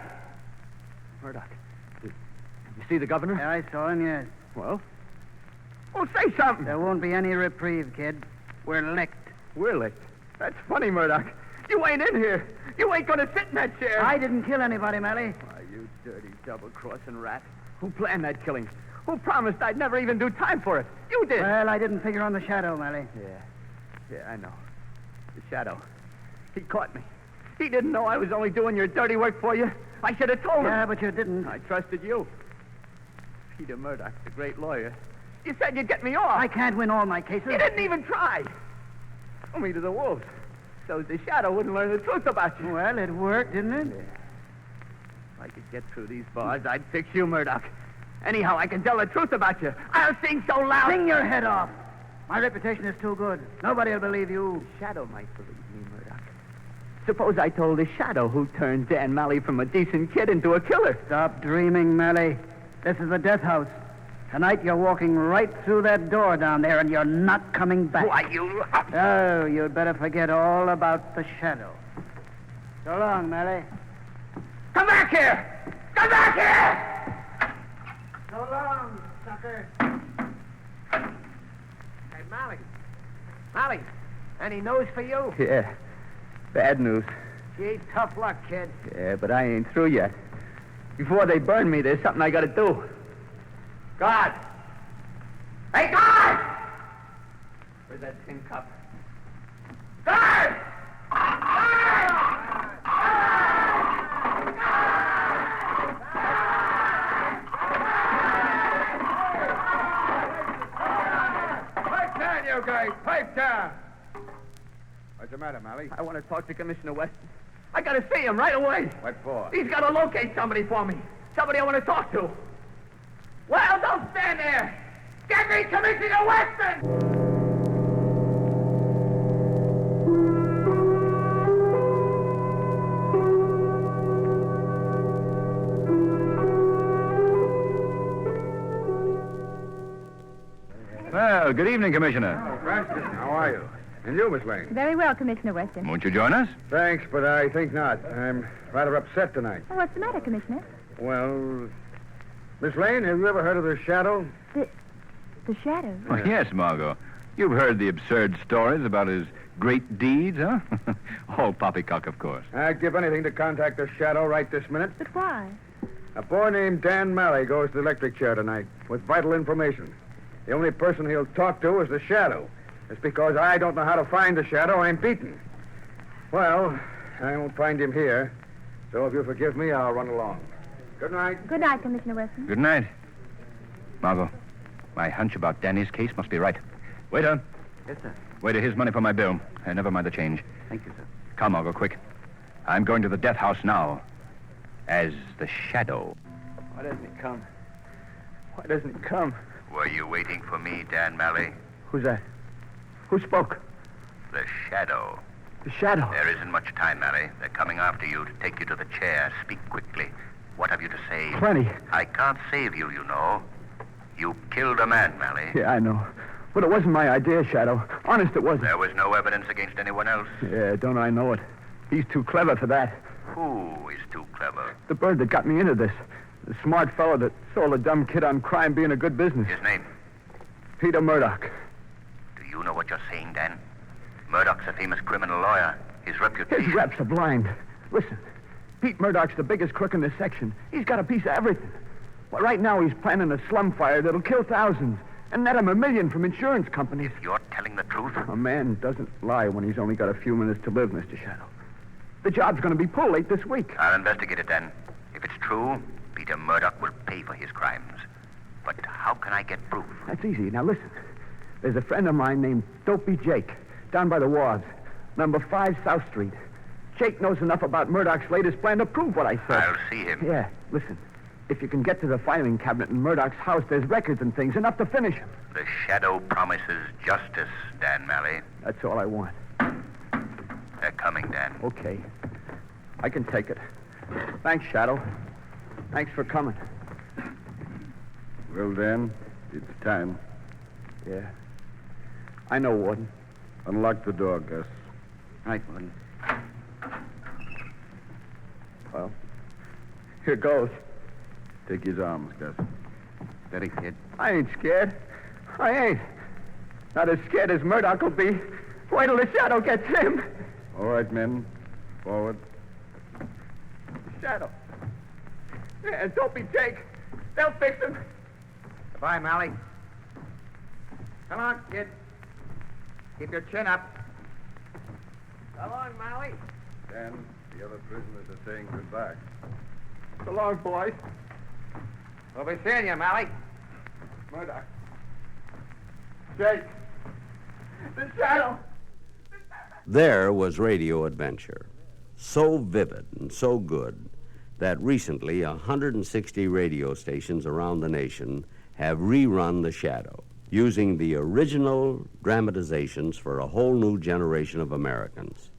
Murdoch. You see the governor? Yeah, I saw him, yes. Well? Oh, say something. There won't be any reprieve, kid. We're licked. We're licked? That's funny, Murdoch. You ain't in here. You ain't gonna sit in that chair. I didn't kill anybody, Mally. Why, you dirty double-crossing rat. Who planned that killing? Who promised I'd never even do time for it? You did. Well, I didn't figure on the Shadow, Mally. Yeah, I know. The Shadow. He caught me. He didn't know I was only doing your dirty work for you. I should have told him. Yeah, but you didn't. I trusted you. Peter Murdoch, the great lawyer. You said you'd get me off. I can't win all my cases. You didn't even try. Throw me to the wolves. So the Shadow wouldn't learn the truth about you. Well, it worked, didn't it? Yeah. If I could get through these bars, I'd fix you, Murdoch. Anyhow, I can tell the truth about you. I'll sing so loud. Sing your head off. My reputation is too good. Nobody will believe you. The Shadow might believe me, Murdoch. Suppose I told the Shadow who turned Dan Mally from a decent kid into a killer. Stop dreaming, Mally. This is the death house. Tonight you're walking right through that door down there, and you're not coming back. Why, you... Oh, you'd better forget all about the Shadow. So long, Mally. Come back here! Come back here! So long, sucker. Hey, Mally. Mally, any news for you? Yeah, bad news. Gee, tough luck, kid. Yeah, but I ain't through yet. Before they burn me, there's something I gotta do. Guard! Hey, guard! Where's that tin cup? Guard! here! What's the matter, Mally? I want to talk to Commissioner Weston. I got to see him right away. What for? He's got to locate somebody for me. Somebody I want to talk to. Well, don't stand there. Get me Commissioner Weston! Well, good evening, Commissioner. Cranston, how are you? And you, Miss Lane? Very well, Commissioner Weston. Won't you join us? Thanks, but I think not. I'm rather upset tonight. Oh, what's the matter, Commissioner? Well, Miss Lane, have you ever heard of the Shadow? The Shadow? Oh, yes, Margot. You've heard the absurd stories about his great deeds, huh? All poppycock, of course. I'd give anything to contact the Shadow right this minute. But why? A boy named Dan Malley goes to the electric chair tonight with vital information. The only person he'll talk to is the Shadow. It's because I don't know how to find the Shadow I'm beaten. Well, I won't find him here. So if you forgive me, I'll run along. Good night. Good night, Commissioner Weston. Good night. Margot, my hunch about Danny's case must be right. Waiter. Yes, sir. Waiter, here's money for my bill. Never mind the change. Thank you, sir. Come, Margot, quick. I'm going to the death house now. As the Shadow. Why doesn't he come? Why doesn't he come? Were you waiting for me, Dan Malley? Who's that? Who spoke? The Shadow. The Shadow. There isn't much time, Malley. They're coming after you to take you to the chair. Speak quickly. What have you to say? Plenty. I can't save you, you know. You killed a man, Malley. Yeah, I know. But it wasn't my idea, Shadow. Honest, it wasn't. There was no evidence against anyone else. Yeah, don't I know it. He's too clever for that. Who is too clever? The bird that got me into this. The smart fellow that sold a dumb kid on crime being a good business. His name? Peter Murdoch. Do you know what you're saying, Dan? Murdoch's a famous criminal lawyer. His reputation... His reps are blind. Listen, Pete Murdoch's the biggest crook in this section. He's got a piece of everything. Well, right now he's planning a slum fire that'll kill thousands and net him $1 million from insurance companies. You're telling the truth? A man doesn't lie when he's only got a few minutes to live, Mr. Shadow. The job's going to be pulled late this week. I'll investigate it, Dan. If it's true, Peter Murdoch will pay for his crimes. But how can I get proof? That's easy. Now, listen. There's a friend of mine named Dopey Jake, down by the wharves, number 5 South Street. Jake knows enough about Murdoch's latest plan to prove what I said. I'll see him. Yeah, listen. If you can get to the filing cabinet in Murdoch's house, there's records and things, enough to finish him. The Shadow promises justice, Dan Malley. That's all I want. They're coming, Dan. Okay. I can take it. Thanks, Shadow. Thanks for coming. Well, Dan, it's time. Yeah. I know, Warden. Unlock the door, Gus. Right, Warden. Well, here goes. Take his arms, Gus. Steady, kid. I ain't scared. I ain't. Not as scared as Murdoch will be. Wait till the Shadow gets him. All right, men. Forward. Shadow. Yeah, don't be Jake. They'll fix him. Goodbye, Malley. Come on, kid. Keep your chin up. Come on, Malley. Dan, the other prisoners are saying goodbye. So long, boys. We'll be seeing you, Malley. Murdoch. Jake. The Shadow. There was Radio Adventure, so vivid and so good that recently 160 radio stations around the nation have rerun The Shadow, using the original dramatizations for a whole new generation of Americans.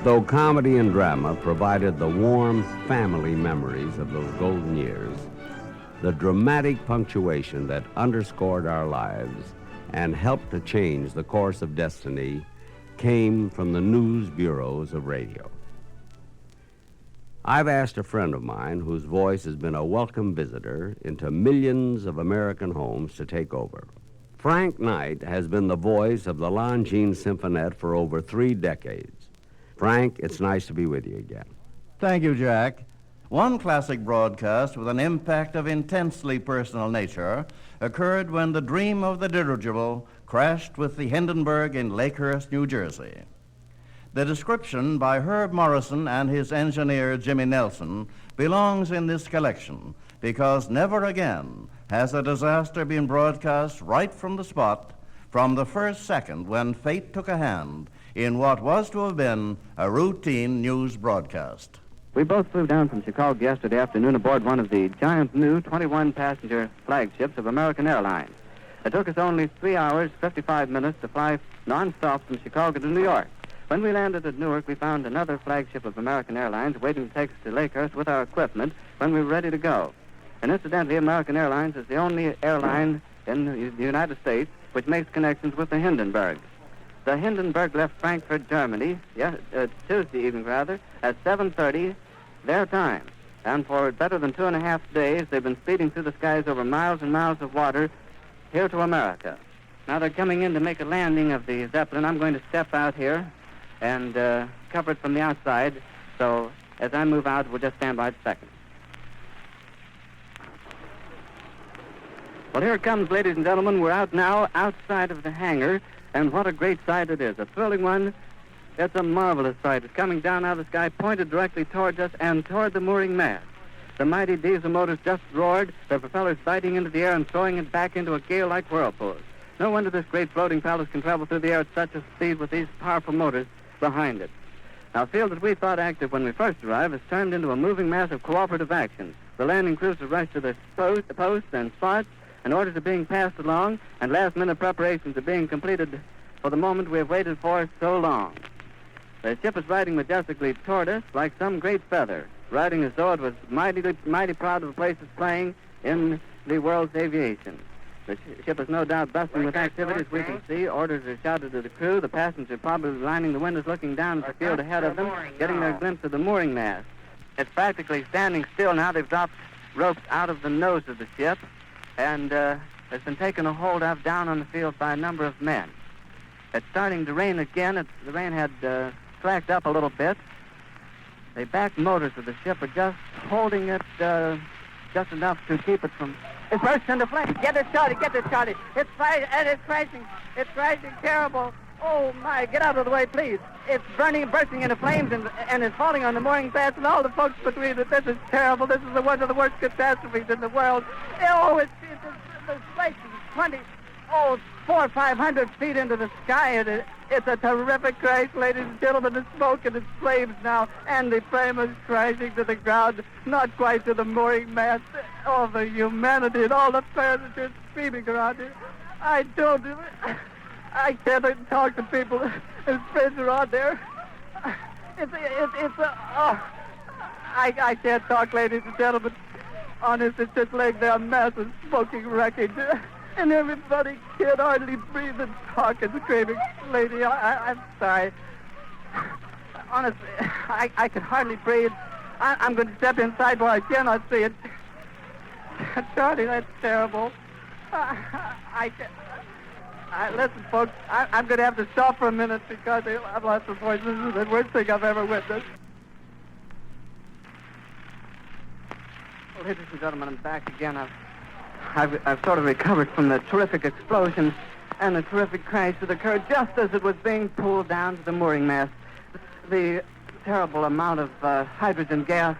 Though comedy and drama provided the warm family memories of those golden years, the dramatic punctuation that underscored our lives and helped to change the course of destiny came from the news bureaus of radio. I've asked a friend of mine whose voice has been a welcome visitor into millions of American homes to take over. Frank Knight has been the voice of the Longines Symphonette for over 3 decades. Frank, it's nice to be with you again. Thank you, Jack. One classic broadcast with an impact of intensely personal nature occurred when the Dream of the Dirigible crashed with the Hindenburg in Lakehurst, New Jersey. The description by Herb Morrison and his engineer Jimmy Nelson belongs in this collection because never again has a disaster been broadcast right from the spot, from the first second when fate took a hand in what was to have been a routine news broadcast. We both flew down from Chicago yesterday afternoon aboard one of the giant new 21-passenger flagships of American Airlines. It took us only 3 hours, 55 minutes to fly non-stop from Chicago to New York. When we landed at Newark, we found another flagship of American Airlines waiting to take us to Lakehurst with our equipment when we were ready to go. And incidentally, American Airlines is the only airline in the United States which makes connections with the Hindenburg. The Hindenburg left Frankfurt, Germany, Tuesday evening rather, at 7:30 their time. And for better than 2.5 days, they've been speeding through the skies over miles and miles of water here to America. Now they're coming in to make a landing of the Zeppelin. I'm going to step out here and cover it from the outside. So as I move out, we'll just stand by a second. Well, here it comes, ladies and gentlemen. We're out now outside of the hangar, and what a great sight it is. A thrilling one. It's a marvelous sight. It's coming down out of the sky, pointed directly towards us and toward the mooring mast. The mighty diesel motors just roared, their propellers biting into the air and throwing it back into a gale-like whirlpool. No wonder this great floating palace can travel through the air at such a speed with these powerful motors behind it. Now, a field that we thought active when we first arrived has turned into a moving mass of cooperative action. The landing crews have rushed to their posts and spots, and orders are being passed along, and last-minute preparations are being completed for the moment we have waited for so long. The ship is riding majestically toward us like some great feather, riding as though it was mighty proud of the place it's playing in the world's aviation. The ship is no doubt bustling with activity, as we can see. Orders are shouted to the crew. The passengers are probably lining the windows, looking down at the field ahead of them, getting their glimpse of the mooring mast. It's practically standing still now. They've dropped ropes out of the nose of the ship, and has been taken a hold of down on the field by a number of men. It's starting to rain again. The rain had slacked up a little bit. The back motors of the ship are just holding it just enough to keep it from... It bursts into flames. Get it started, get it started. It's crashing. It's crashing terrible. Oh, my, get out of the way, please. It's bursting into flames and it's falling on the mooring mast and all the folks between it. This is terrible. This is one of the worst catastrophes in the world. Oh, it's place is 400 or 500 feet into the sky, and it's a terrific crash, ladies and gentlemen. The smoke and the flames now, and the frame is crashing to the ground, not quite to the mooring mast. All the humanity and all the passengers screaming around here. I can't talk to people. His friends are on there. I can't talk, ladies and gentlemen. Honest, it's just laying there, a mass of smoking wreckage. And everybody can't hardly breathe and talk and screaming. Lady, I'm sorry. Honestly, I can hardly breathe. I'm going to step inside where I cannot see it. Charlie, that's terrible. Listen, folks, I'm going to have to stop for a minute because I've lost the voice. This is the worst thing I've ever witnessed. Well, ladies and gentlemen, I'm back again. I've sort of recovered from the terrific explosion and the terrific crash that occurred just as it was being pulled down to the mooring mast. The terrible amount of hydrogen gas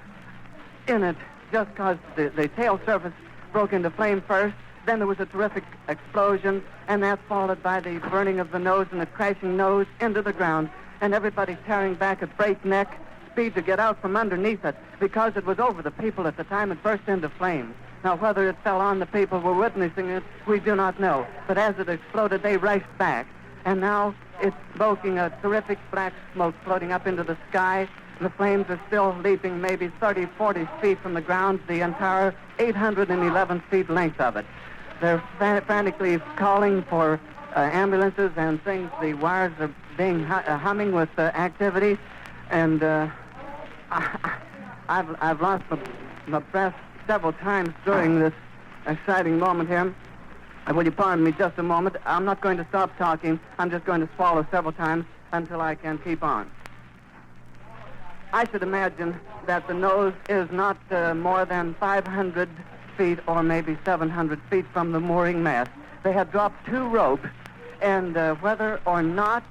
in it just caused the tail surface broke into flame first. Then there was a terrific explosion, and that's followed by the burning of the nose and the crashing nose into the ground, and everybody tearing back at breakneck speed to get out from underneath it because it was over the people at the time it burst into flames. Now, whether it fell on the people who were witnessing it, we do not know. But as it exploded, they rushed back, and now it's smoking a terrific black smoke floating up into the sky. The flames are still leaping maybe 30, 40 feet from the ground, the entire 811 feet length of it. They're frantically calling for ambulances and things. The wires are being humming with activity, and I've lost my breath several times during this exciting moment here. Will you pardon me just a moment? I'm not going to stop talking. I'm just going to swallow several times until I can keep on. I should imagine that the nose is not more than 500 feet or maybe 700 feet from the mooring mast. They had dropped 2 ropes, and whether or not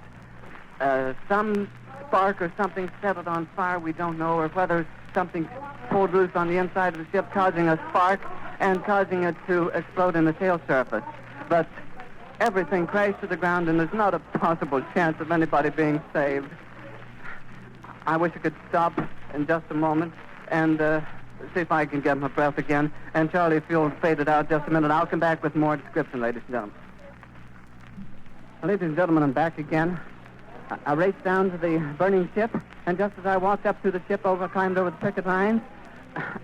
some spark or something set it on fire, we don't know, or whether something pulled loose on the inside of the ship, causing a spark and causing it to explode in the tail surface. But everything crashed to the ground, and there's not a possible chance of anybody being saved. I wish I could stop in just a moment and see if I can get my breath again. And Charlie, if you'll fade it out just a minute, I'll come back with more description, ladies and gentlemen. Ladies and gentlemen, I'm back again. I raced down to the burning ship, and just as I walked up to the ship, climbed over the picket lines,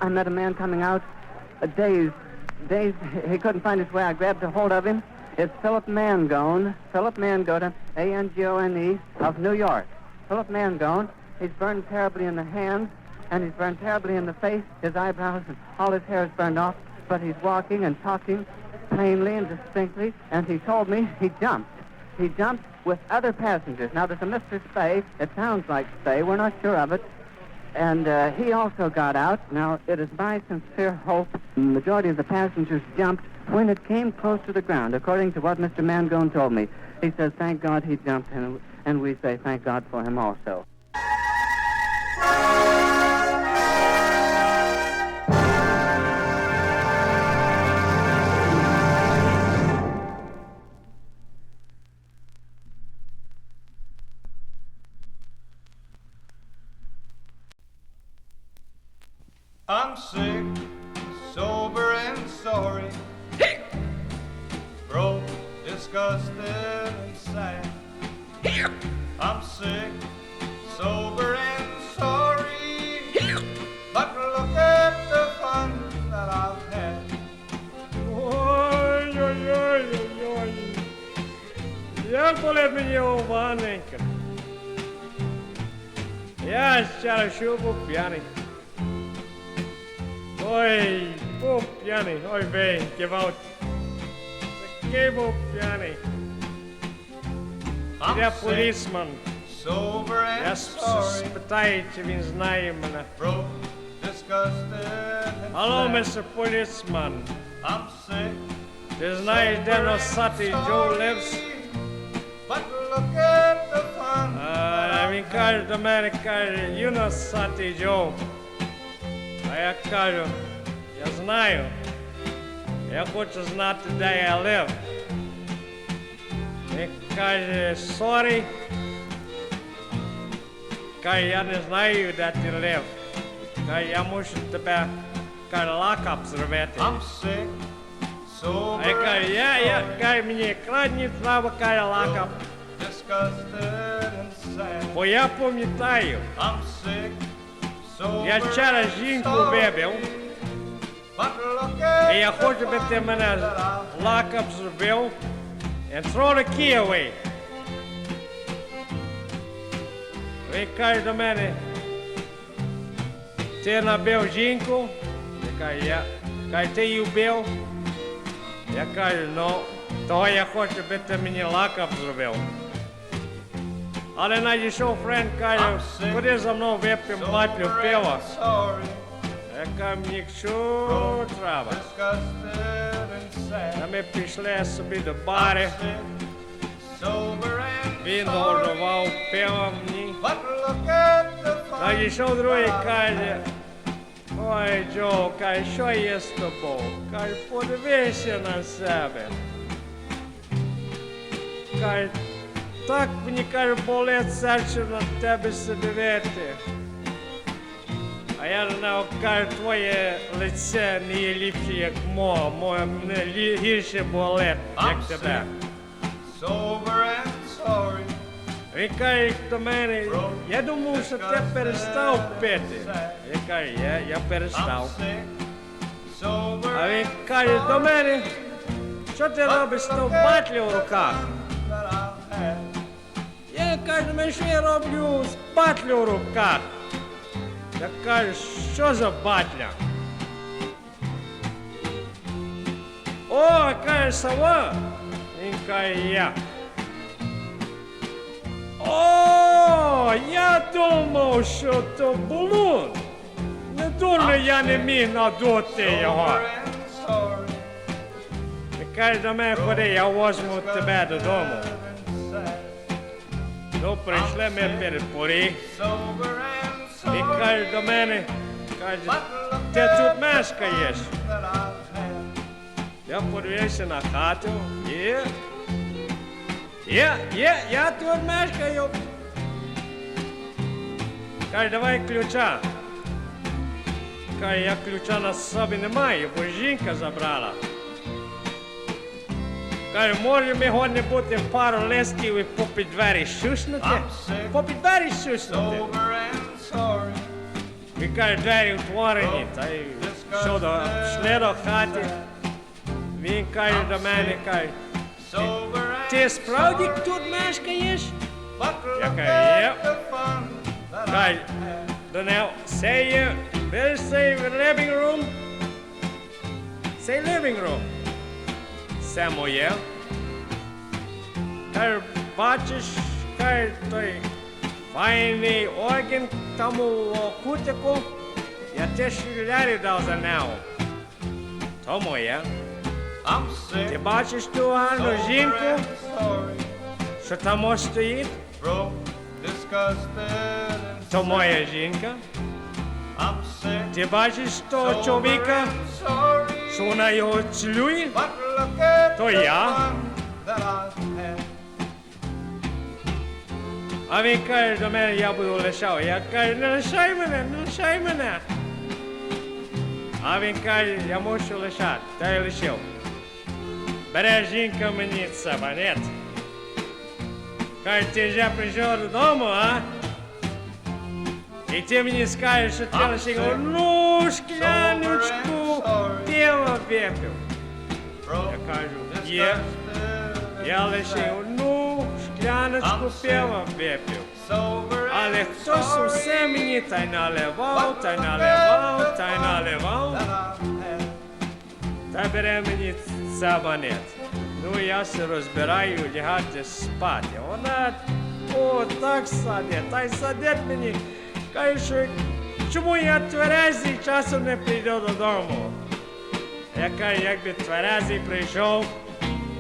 I met a man coming out, dazed. He couldn't find his way. I grabbed a hold of him. It's Philip Mangone, A-N-G-O-N-E, of New York. Philip Mangone. He's burned terribly in the hands, and he's burned terribly in the face. His eyebrows and all his hair is burned off, but he's walking and talking plainly and distinctly, and he told me he jumped. He jumped with other passengers. Now, there's a Mr. Spay. It sounds like Spay. We're not sure of it. And he also got out. Now, it is my sincere hope the majority of the passengers jumped when it came close to the ground, according to what Mr. Mangone told me. He says, thank God he jumped, and we say thank God for him also. I'm sick, sober, and sorry. Broke, disgusted, and sad. I'm sick, sober, and sorry. But look at the fun that I've had. Oj, oj, oj, oj, oj. Jak polepiej mnie uwaneńka. Ja chciałem się piany. Oj, piany, oj, wej, gewalt. Takiego piany. Я полісман. Я спитаю, чи він знає мене. Алло, містер полісман. Ти знаєш, де носатий Джо lives? Він каже до мене, каже, you носатий Джо. А я кажу, я знаю. Я хочу знати, де я live. Він каже, sorry. Каже, я не знаю, де ти live. Каже, я мушу тебе, каже, лакап зробити. А я кажу, каже, мені кладні треба, каже, лакап. Бо я пам'ятаю, я вчора жінку вибив, і я хочу, би ти мене лакап зробив, and throw the key away. Він каже до мене, ти набив жінку? Я кажу, я. Каже, ти її вбив? Я кажу, ну, того я хочу, би ти мені лакап зробив. Але надійшов френд, каже, ходи за мною вип'ємо батлю пива. Я кажу, мені що треба. А ми пішли собі до бари. Він нагодував пиво мені. Надійшов другий, каже, ой, Джо, каже, що є з тобою? Каже, подивися на себе. Каже, так мені, каже, болить серце на тебе се дивити. А я знав, каже, твоє лице не є ліпше, як моє мене гірше болить, як тебе. Він каже до мене, я думав, що ти перестав пити. Я кажу, я перестав. А він каже до мене, що ти робиш з тою батлю в руках? Я кажу, що я роблю з батлю в руках? Я кажу, що за батля? О, каже, сова. Він каже, я. О, О, я думав, що то балун. Не дурно я не міг надути його. Ти кажеш до мене, ходи, я возьму тебе додому. Ну, прийшли ми перед поріг. І каже до мене, каже, ти тут мешкаєш? Я подивився на хату. Я тут мешкаю. Каже, давай ключа. Каже, я ключа на собі не маю, бо жінка забрала. Каже, може ми годні бути пару листів і попід двері шуснути? Попід двері шуснути. Він каже, двері утворені, та й що до, пішли до хати. Він каже до мене, каже, ти справді тут мешкаєш? Я кажу, є. Каже, до нього, say living room? Say living room. Це моє. Каже, бачиш, каже, той файний орган там у кутику, я $1000 дав за нього. То моє. Ти бачиш ту гарну жінку, що там ось стоїть? То моя жінка. Ти бачиш того чоловіка, що вона його цілує? То я. А він каже до мене, я буду лишав. Я кажу, не лишай мене. А він каже, я мушу лишати. Та й лишив. Бере жінка мені сабанет. Каже, ти вже прийшов додому, а? І ти мені скажеш, що ти лишив одну шкляночку пива випив. Я кажу, є. Я лише одну шкляночку пива випив. Але хтось усе мені та й наливав. Та бере мені сабанет. Ну, я се розбираю лягати спати. Вона, так садить, та й садить мені. Каже, що чому я тверезий часом не прийду додому? Я кажу, якби тверезий прийшов,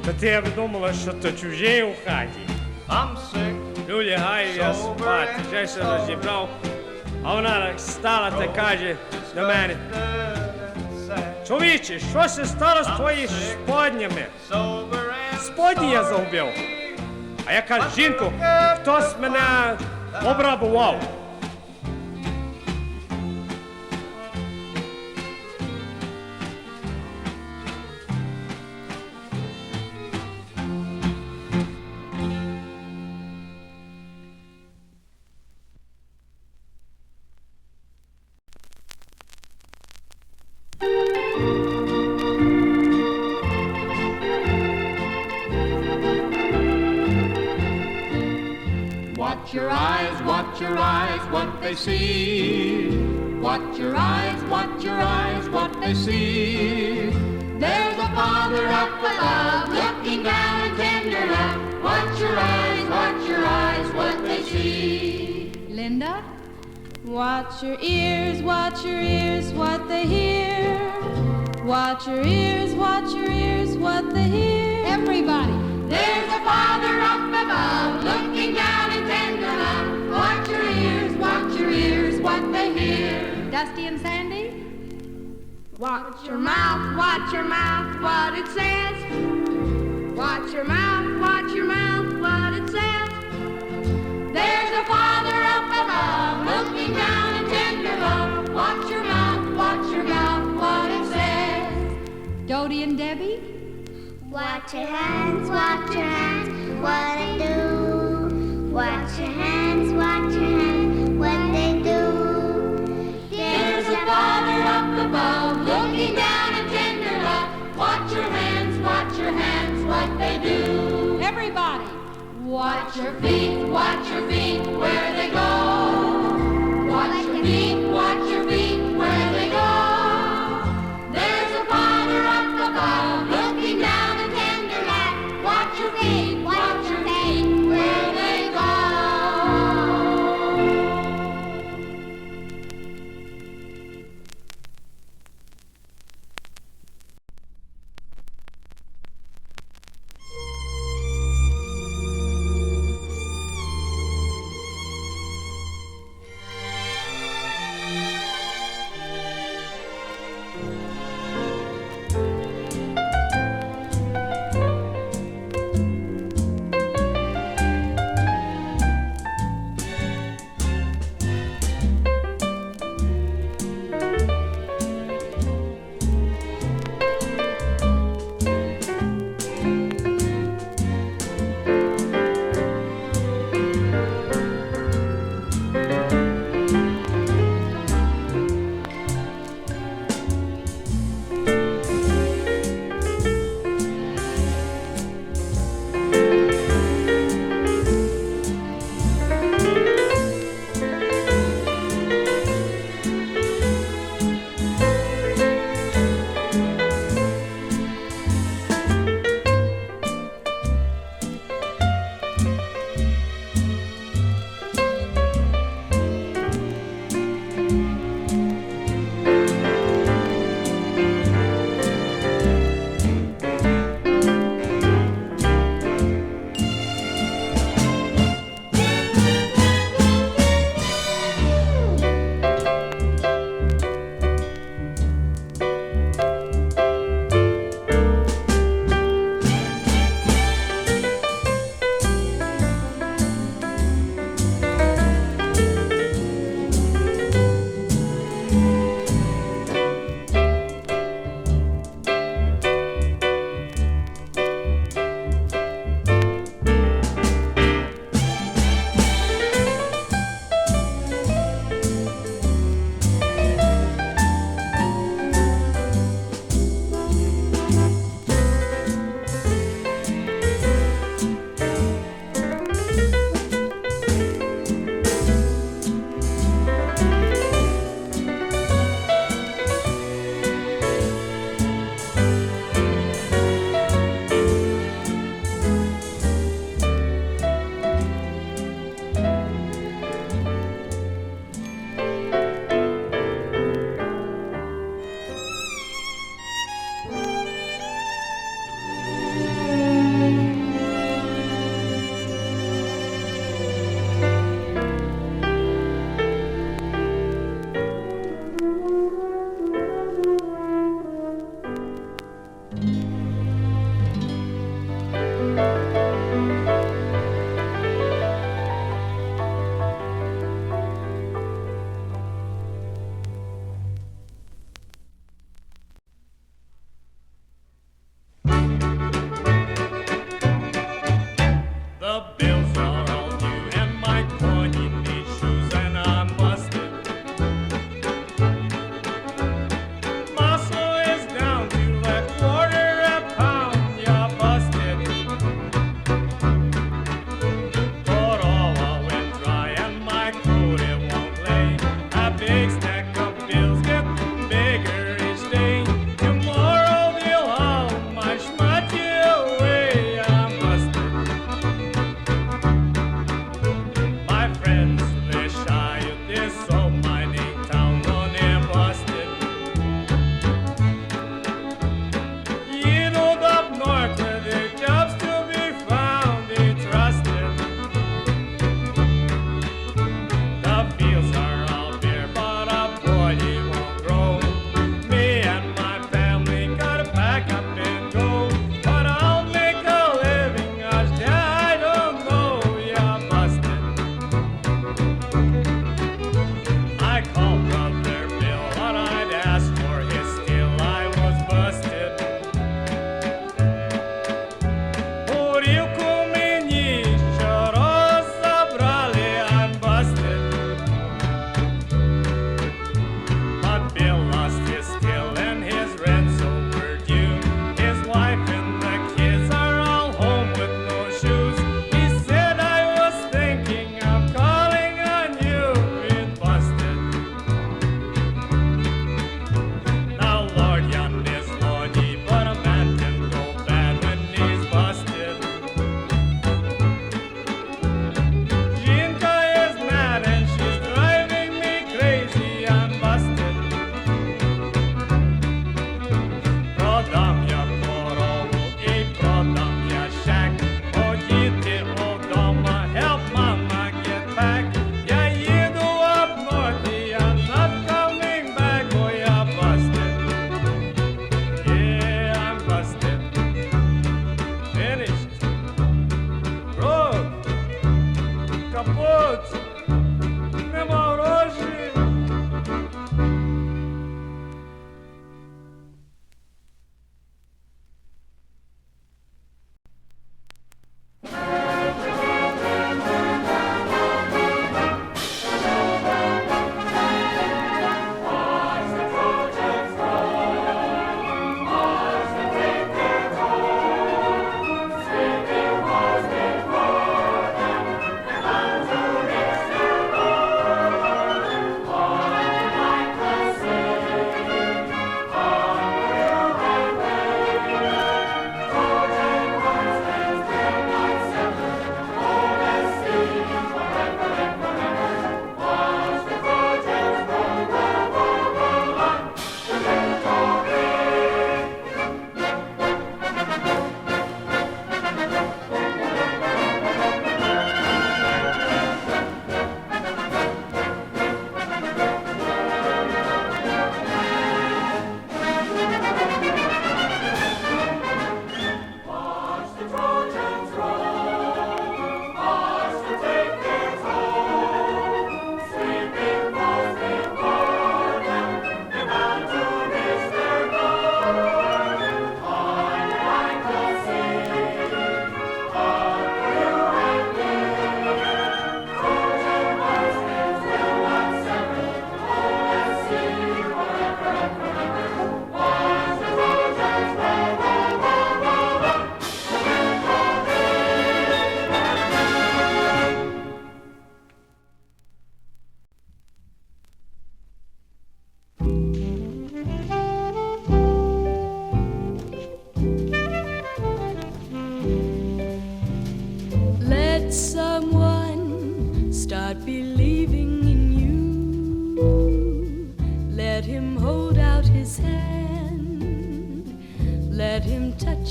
то ти б думала, що то чужий у хаті. Ну, лягаю я спати, вже се розібрав. А вона стала та каже до мене, чоловіче, що се стало з твоїми споднями? Сподні я загубив. А я кажу, жінку, хтось мене обрабував. Watch your eyes, what they see. Watch your eyes, what they see. There's a Father up above, looking down in tender love. Watch your eyes, what they see. Linda? Watch your ears, what they hear. Watch your ears, what they hear. Everybody. There's a Father up above, looking down in tender love. Watch your ears, what they hear. Dusty and Sandy? Watch your mouth, what it says. Watch your mouth, what it says. There's a Father up above, looking down in tender love. Watch your mouth, what it says. Dodie and Debbie? Watch your hands, what they do. Watch your hands, what they do. There's a Father up above, looking down in tender love. Watch your hands, what they do. Everybody. Watch your feet, where they go. Watch your feet, where they go. There's a Father up above, looking down in tender love. Watch your feet, where they go.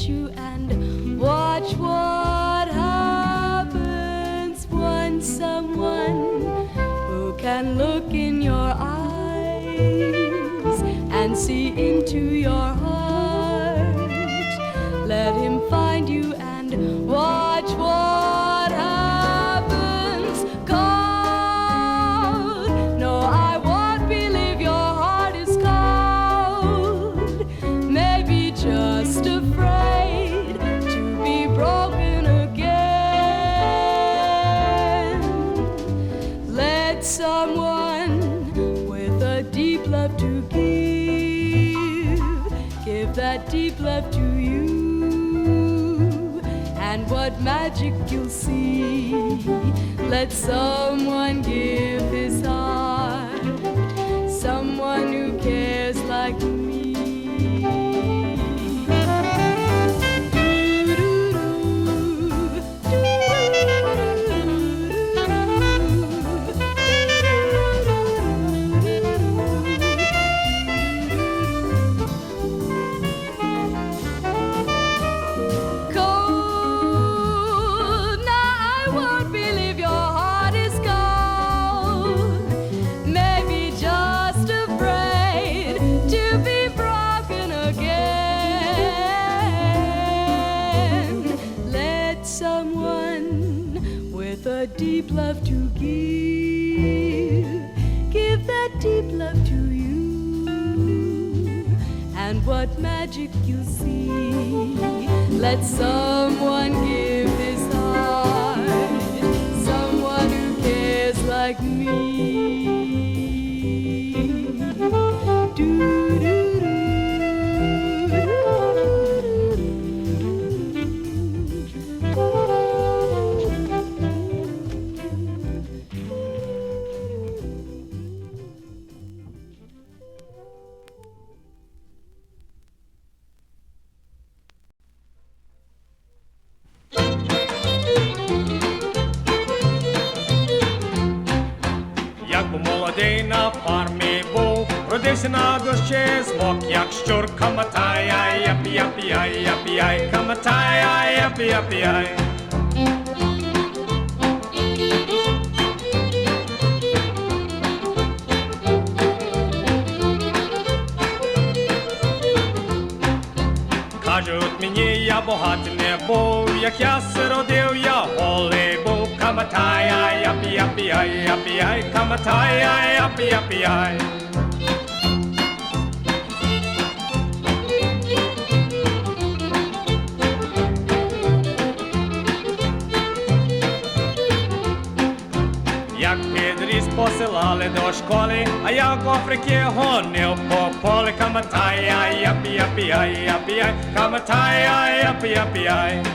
you and watch what happens when someone who can look in your eyes and see into your heart. Let him find you and watch what happens. Cold. No, I won't believe your heart is cold. Maybe just afraid to be broken again. Let someone with a deep love to give that deep love to you. And what magic you'll see. Let someone give his heart, someone who cares like me. Deep love to give that deep love to you, and what magic you'll see. Let someone give his heart, someone who cares like me. На фармі був, родився на дощі змок, як щур каматає, япі-япі-яй, япі-яй, каматає, япі-япі-яй. Кажуть мені, я багатий не був, як я сиродив, я голий був, каматає, япі-япі-яй, япі-яй, каматає, япі-япі-яй. Як підріс посилали до школи, а я в Африці гонив по полі, каматає, япі-япі-яй, япі-яй, каматає, япі-япі-яй.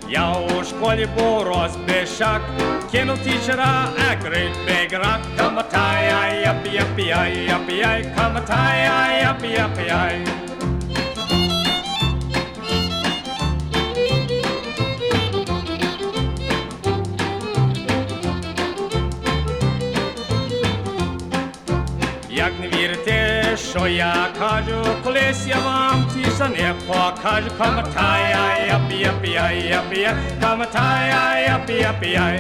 Я у школі був розбишак, кинув тічера, екрит біграк, каматає, япі-япі-яй, япі-яй, каматає, япі-япі-яй. Як не вірите, що я кажу, колись я вам тіша не покажу, каматає, япі-япі-яй, япі-яй, каматає, япі-япі-яй.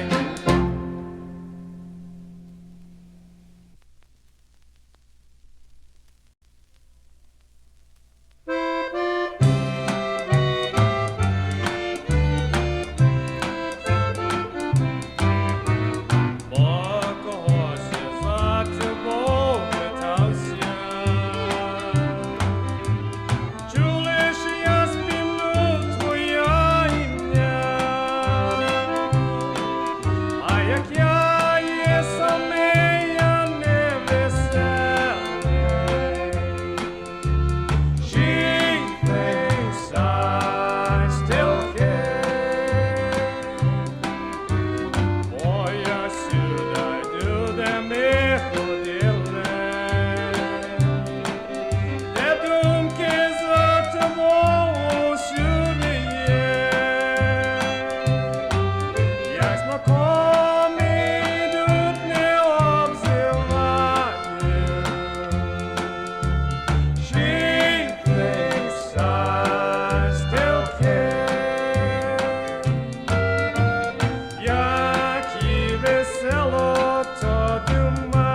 весело то думати,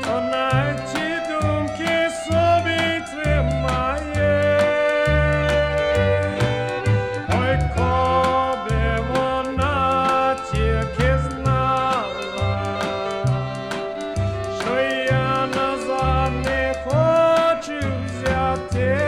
то навіть ті думки собі тримає. Ой, коби вона тільки знала, що я назад не хочу взяти.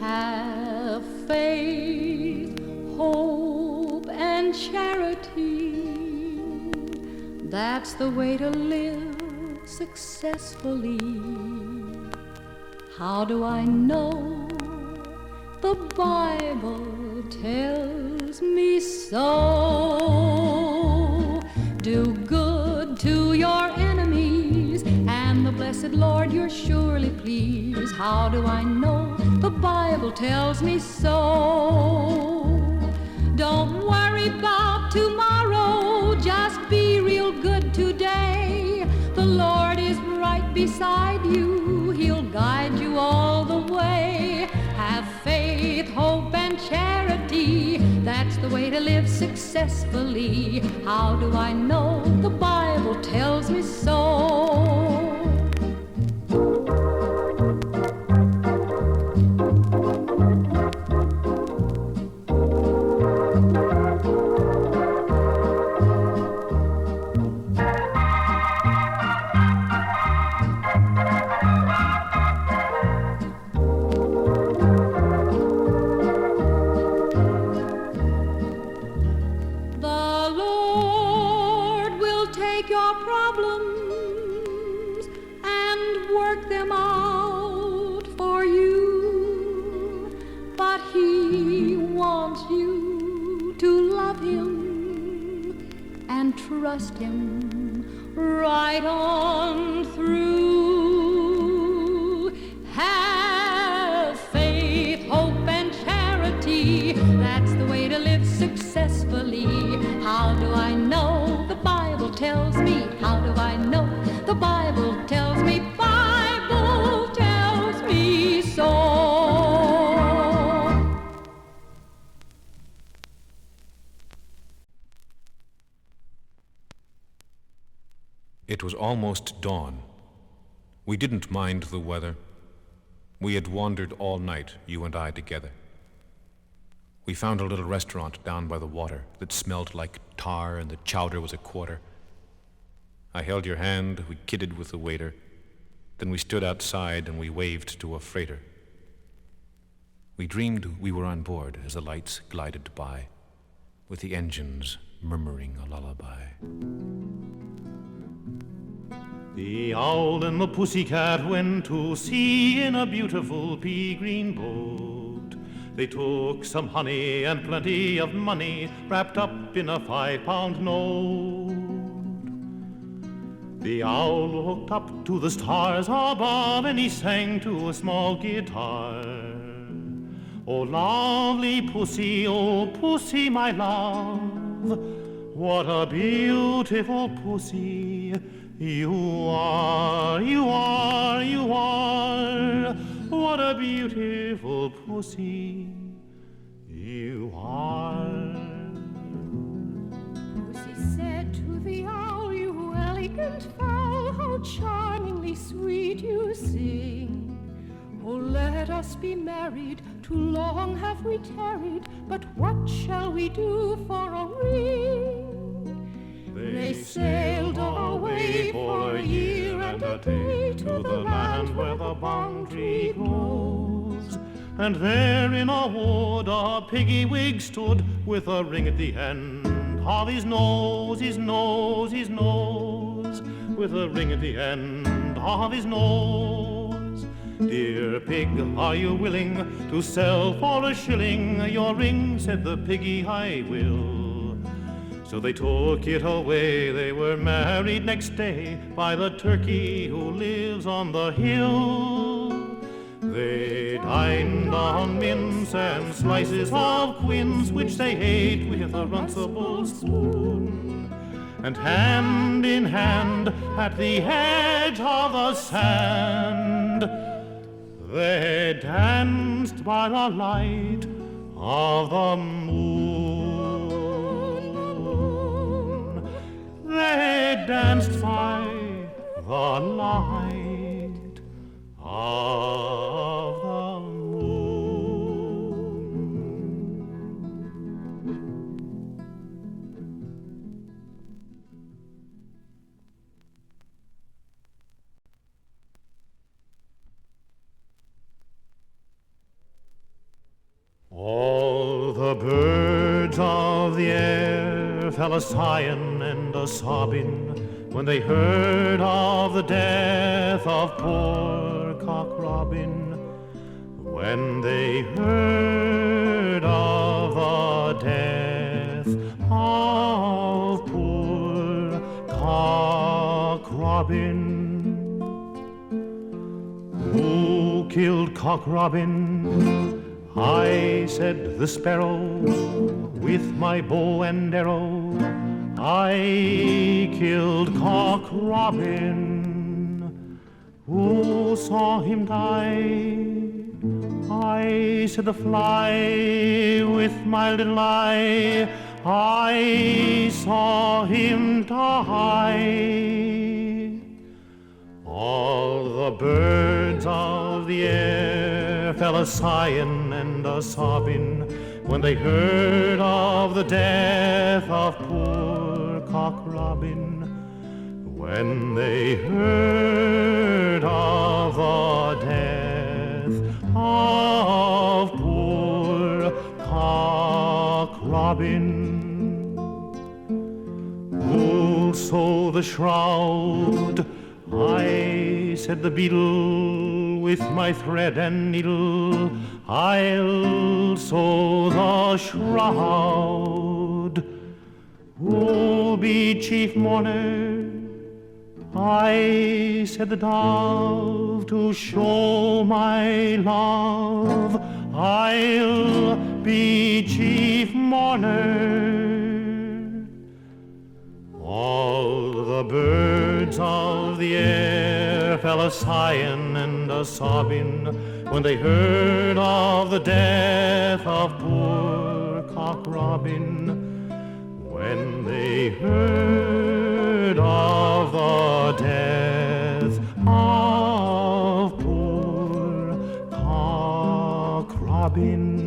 Have faith, hope, and charity. That's the way to live successfully. How do I know? The Bible tells me so. Do good to your enemies, and the blessed Lord you're surely pleased. How do I know? The Bible tells me so. Don't worry about tomorrow, just be real good today. The Lord is right beside you, He'll guide you all the way. Have faith, hope, and charity, that's the way to live successfully. How do I know? The Bible tells me so. Trust Him right on through. Have faith, hope, and charity, that's the way to live successfully. How do I know? The Bible tells me. How do I know? The Bible tells me. Bible tells me so. It was almost dawn. We didn't mind the weather. We had wandered all night, you and I together. We found a little restaurant down by the water that smelled like tar and the chowder was a quarter. I held your hand, we kidded with the waiter. Then we stood outside and we waved to a freighter. We dreamed we were on board as the lights glided by, with the engines murmuring a lullaby. The owl and the pussycat went to sea in a beautiful pea-green boat. They took some honey and plenty of money wrapped up in a 5-pound note. The owl looked up to the stars above and he sang to a small guitar. Oh, lovely pussy, oh, pussy, my love, what a beautiful pussy you are, you are, you are. What a beautiful pussy you are. Pussy said to the owl, you elegant fowl, how charmingly sweet you sing. Oh, let us be married, too long have we tarried, but what shall we do for a ring? They sailed away for a year and a day to the land where the balm tree grows. And there in a wood a piggy wig stood with a ring at the end of his nose, his nose, his nose, with a ring at the end of his nose. Dear pig, are you willing to sell for a shilling your ring? Said the piggy, I will. So they took it away. They were married next day by the turkey who lives on the hill. They dined on mince and slices of quince, which they ate with a runcible spoon. And hand in hand at the edge of the sand, they danced by the light of the moon. They danced by the light of the All the birds of the air fell a-sighing and a-sobbing when they heard of the death of poor Cock Robin. When they heard of the death of poor Cock Robin. Who killed Cock Robin? I, said the sparrow, with my bow and arrow. I killed Cock Robin. Who saw him die? I, said the fly, with my little eye. I saw him die. All the birds of the air fell a-sighing and a-sobbing when they heard of the death of poor Cock Robin. When they heard of the death of poor Cock Robin. Who'll sew the shroud? I, said the beetle, with my thread and needle. I'll sew the shroud. Who'll be chief mourner? I, said the dove, to show my love. I'll be chief mourner. All the birds of the air fell a-sighing and a-sobbing when they heard of the death of poor Cock Robin. When they heard of the death of poor Cock Robin.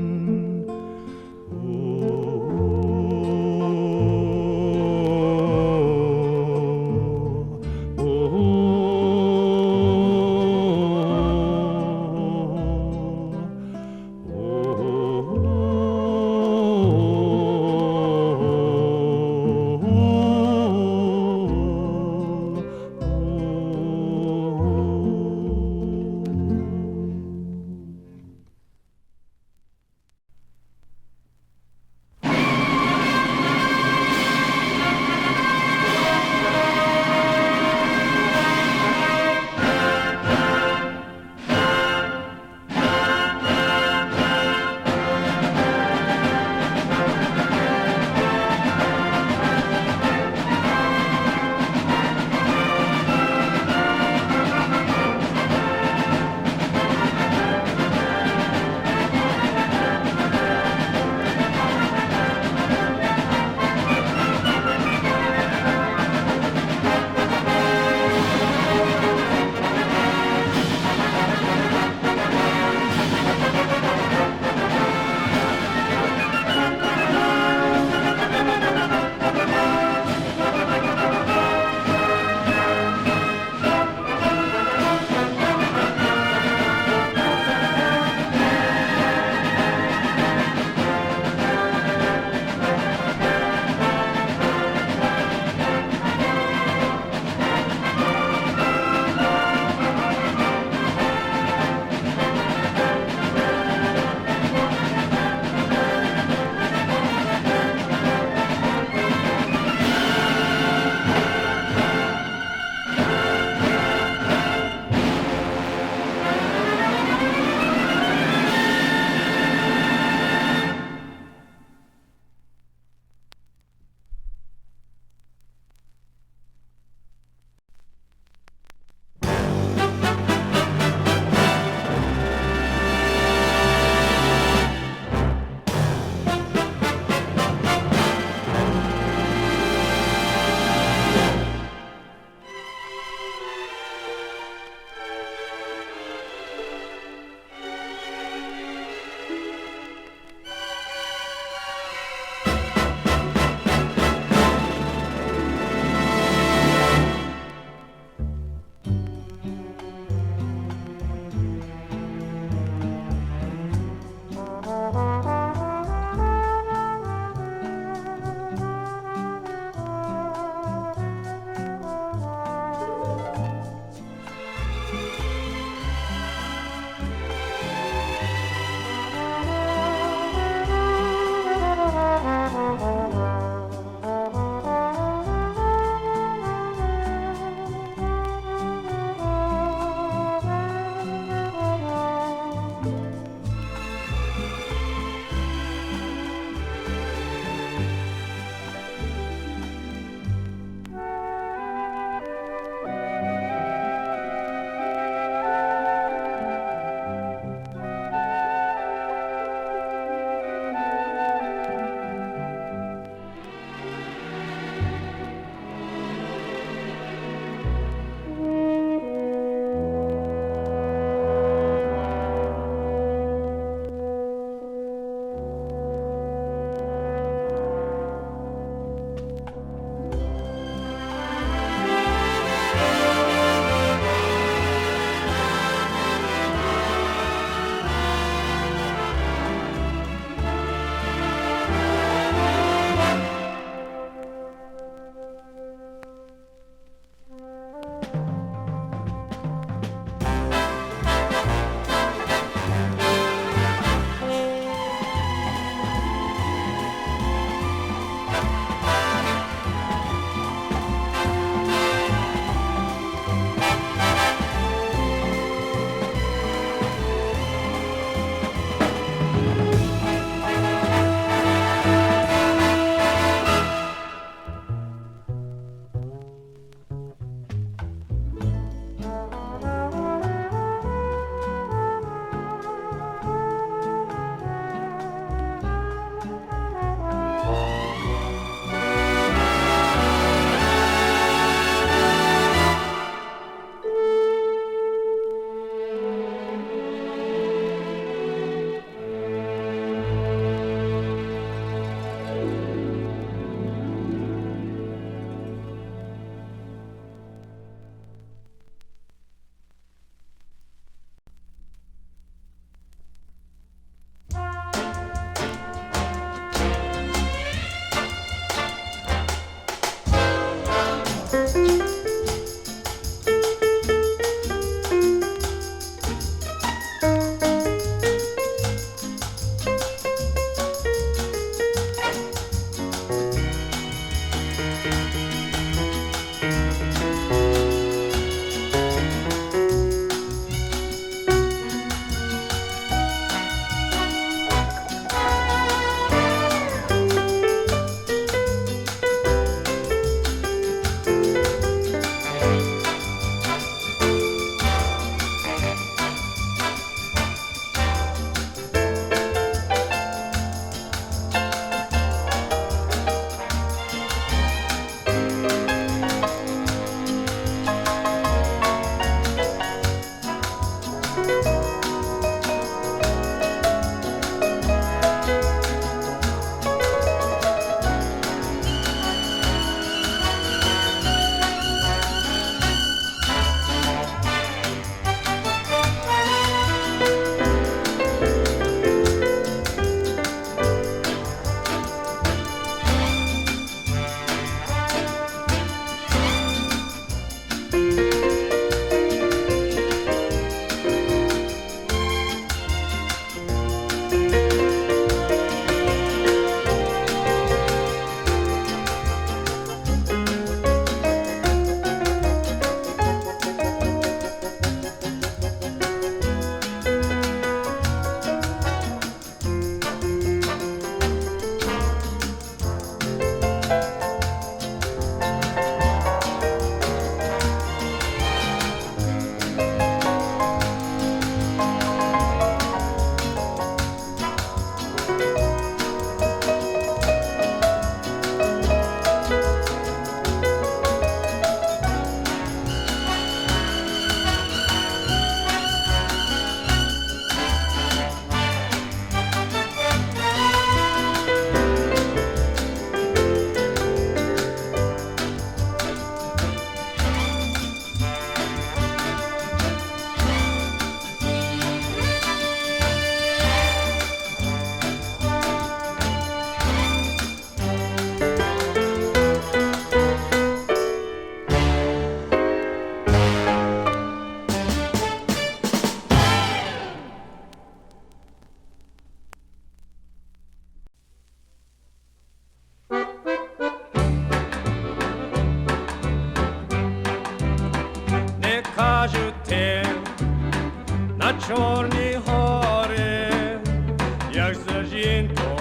як за жінком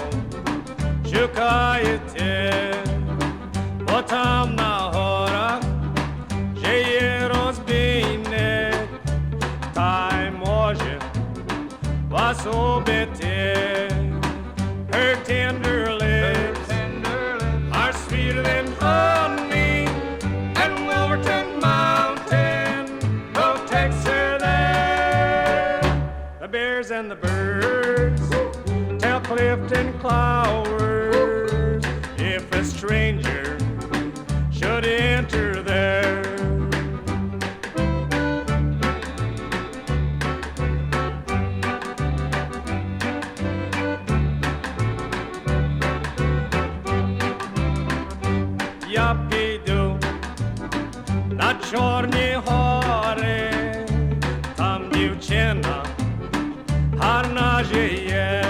шукаєте, бо там на горах вже є розбійник, та й може вас убити. Her tender lips are sweeter than honey, and Wolverton Mountain protects her there. The bears and the birds tell Clifton Clowers if a stranger should enter there. Я піду на Чорні гори, там дівчина гарна жиє.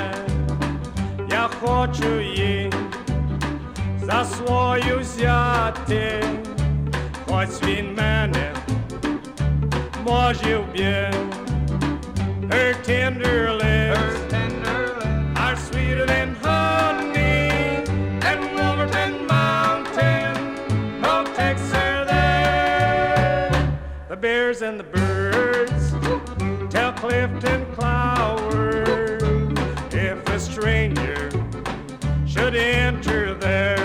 Я хочу її за свою взяти, хоч він мене може вб'є. Her tender lips are sweeter than honey, and Wolverton Mountain protects her there. The bears and the birds tell Clifton Clowers if a stranger should enter there.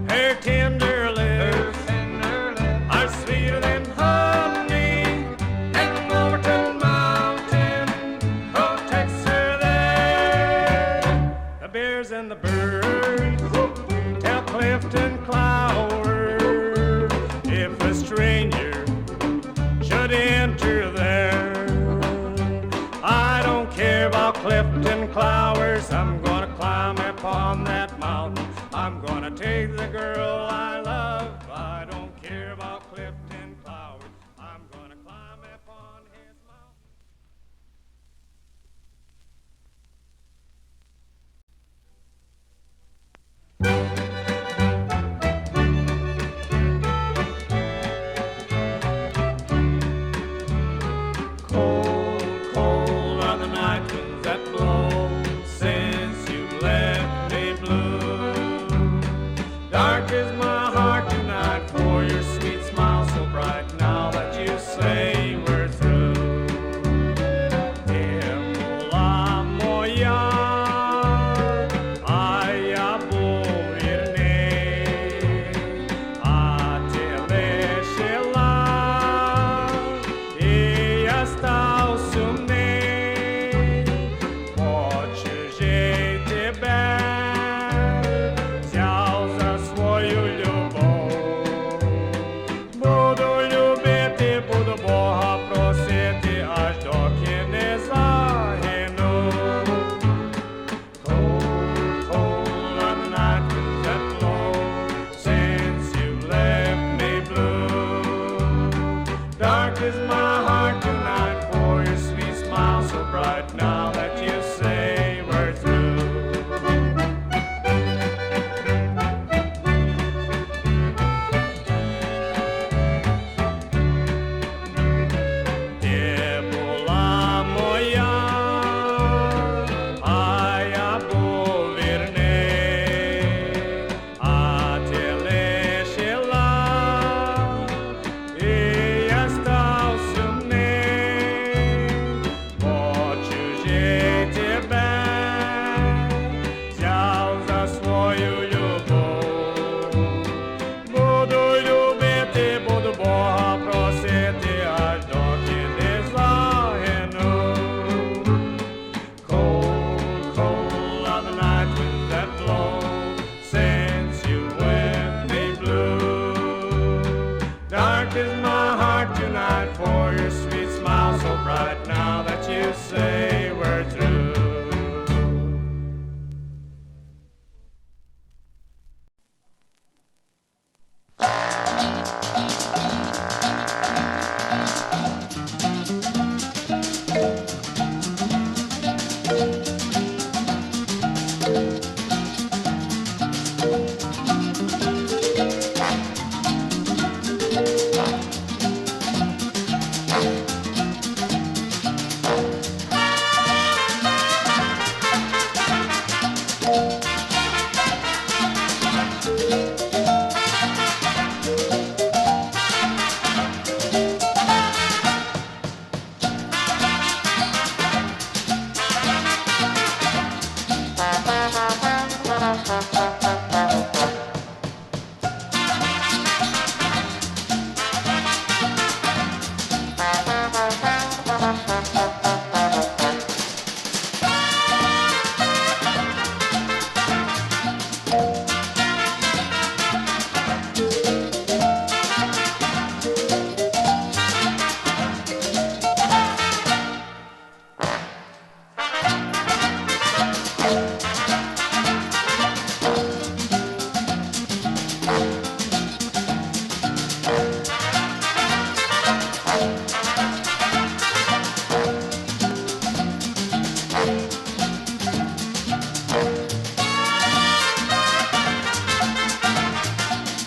Her tender lips are sweeter than honey, and Wolverton Mountain protects her there. The bears and the birds tell Clifton Clowers if a stranger should enter there. I don't care about Clifton Clowers, I'm gonna climb upon that mountain. I'm gonna take the girl I love. I don't care about Clifton Clowers, I'm gonna climb upon his mountain. Cold, cold are the night winds that blow since you left me blue. Dark is my heart tonight for your sweet smile so bright now that you say we're through. Tiempola moja, a ja powierny, a ty weszła, i ja stał sumny, po чужій тебе взял за свою любов.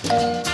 Thank you.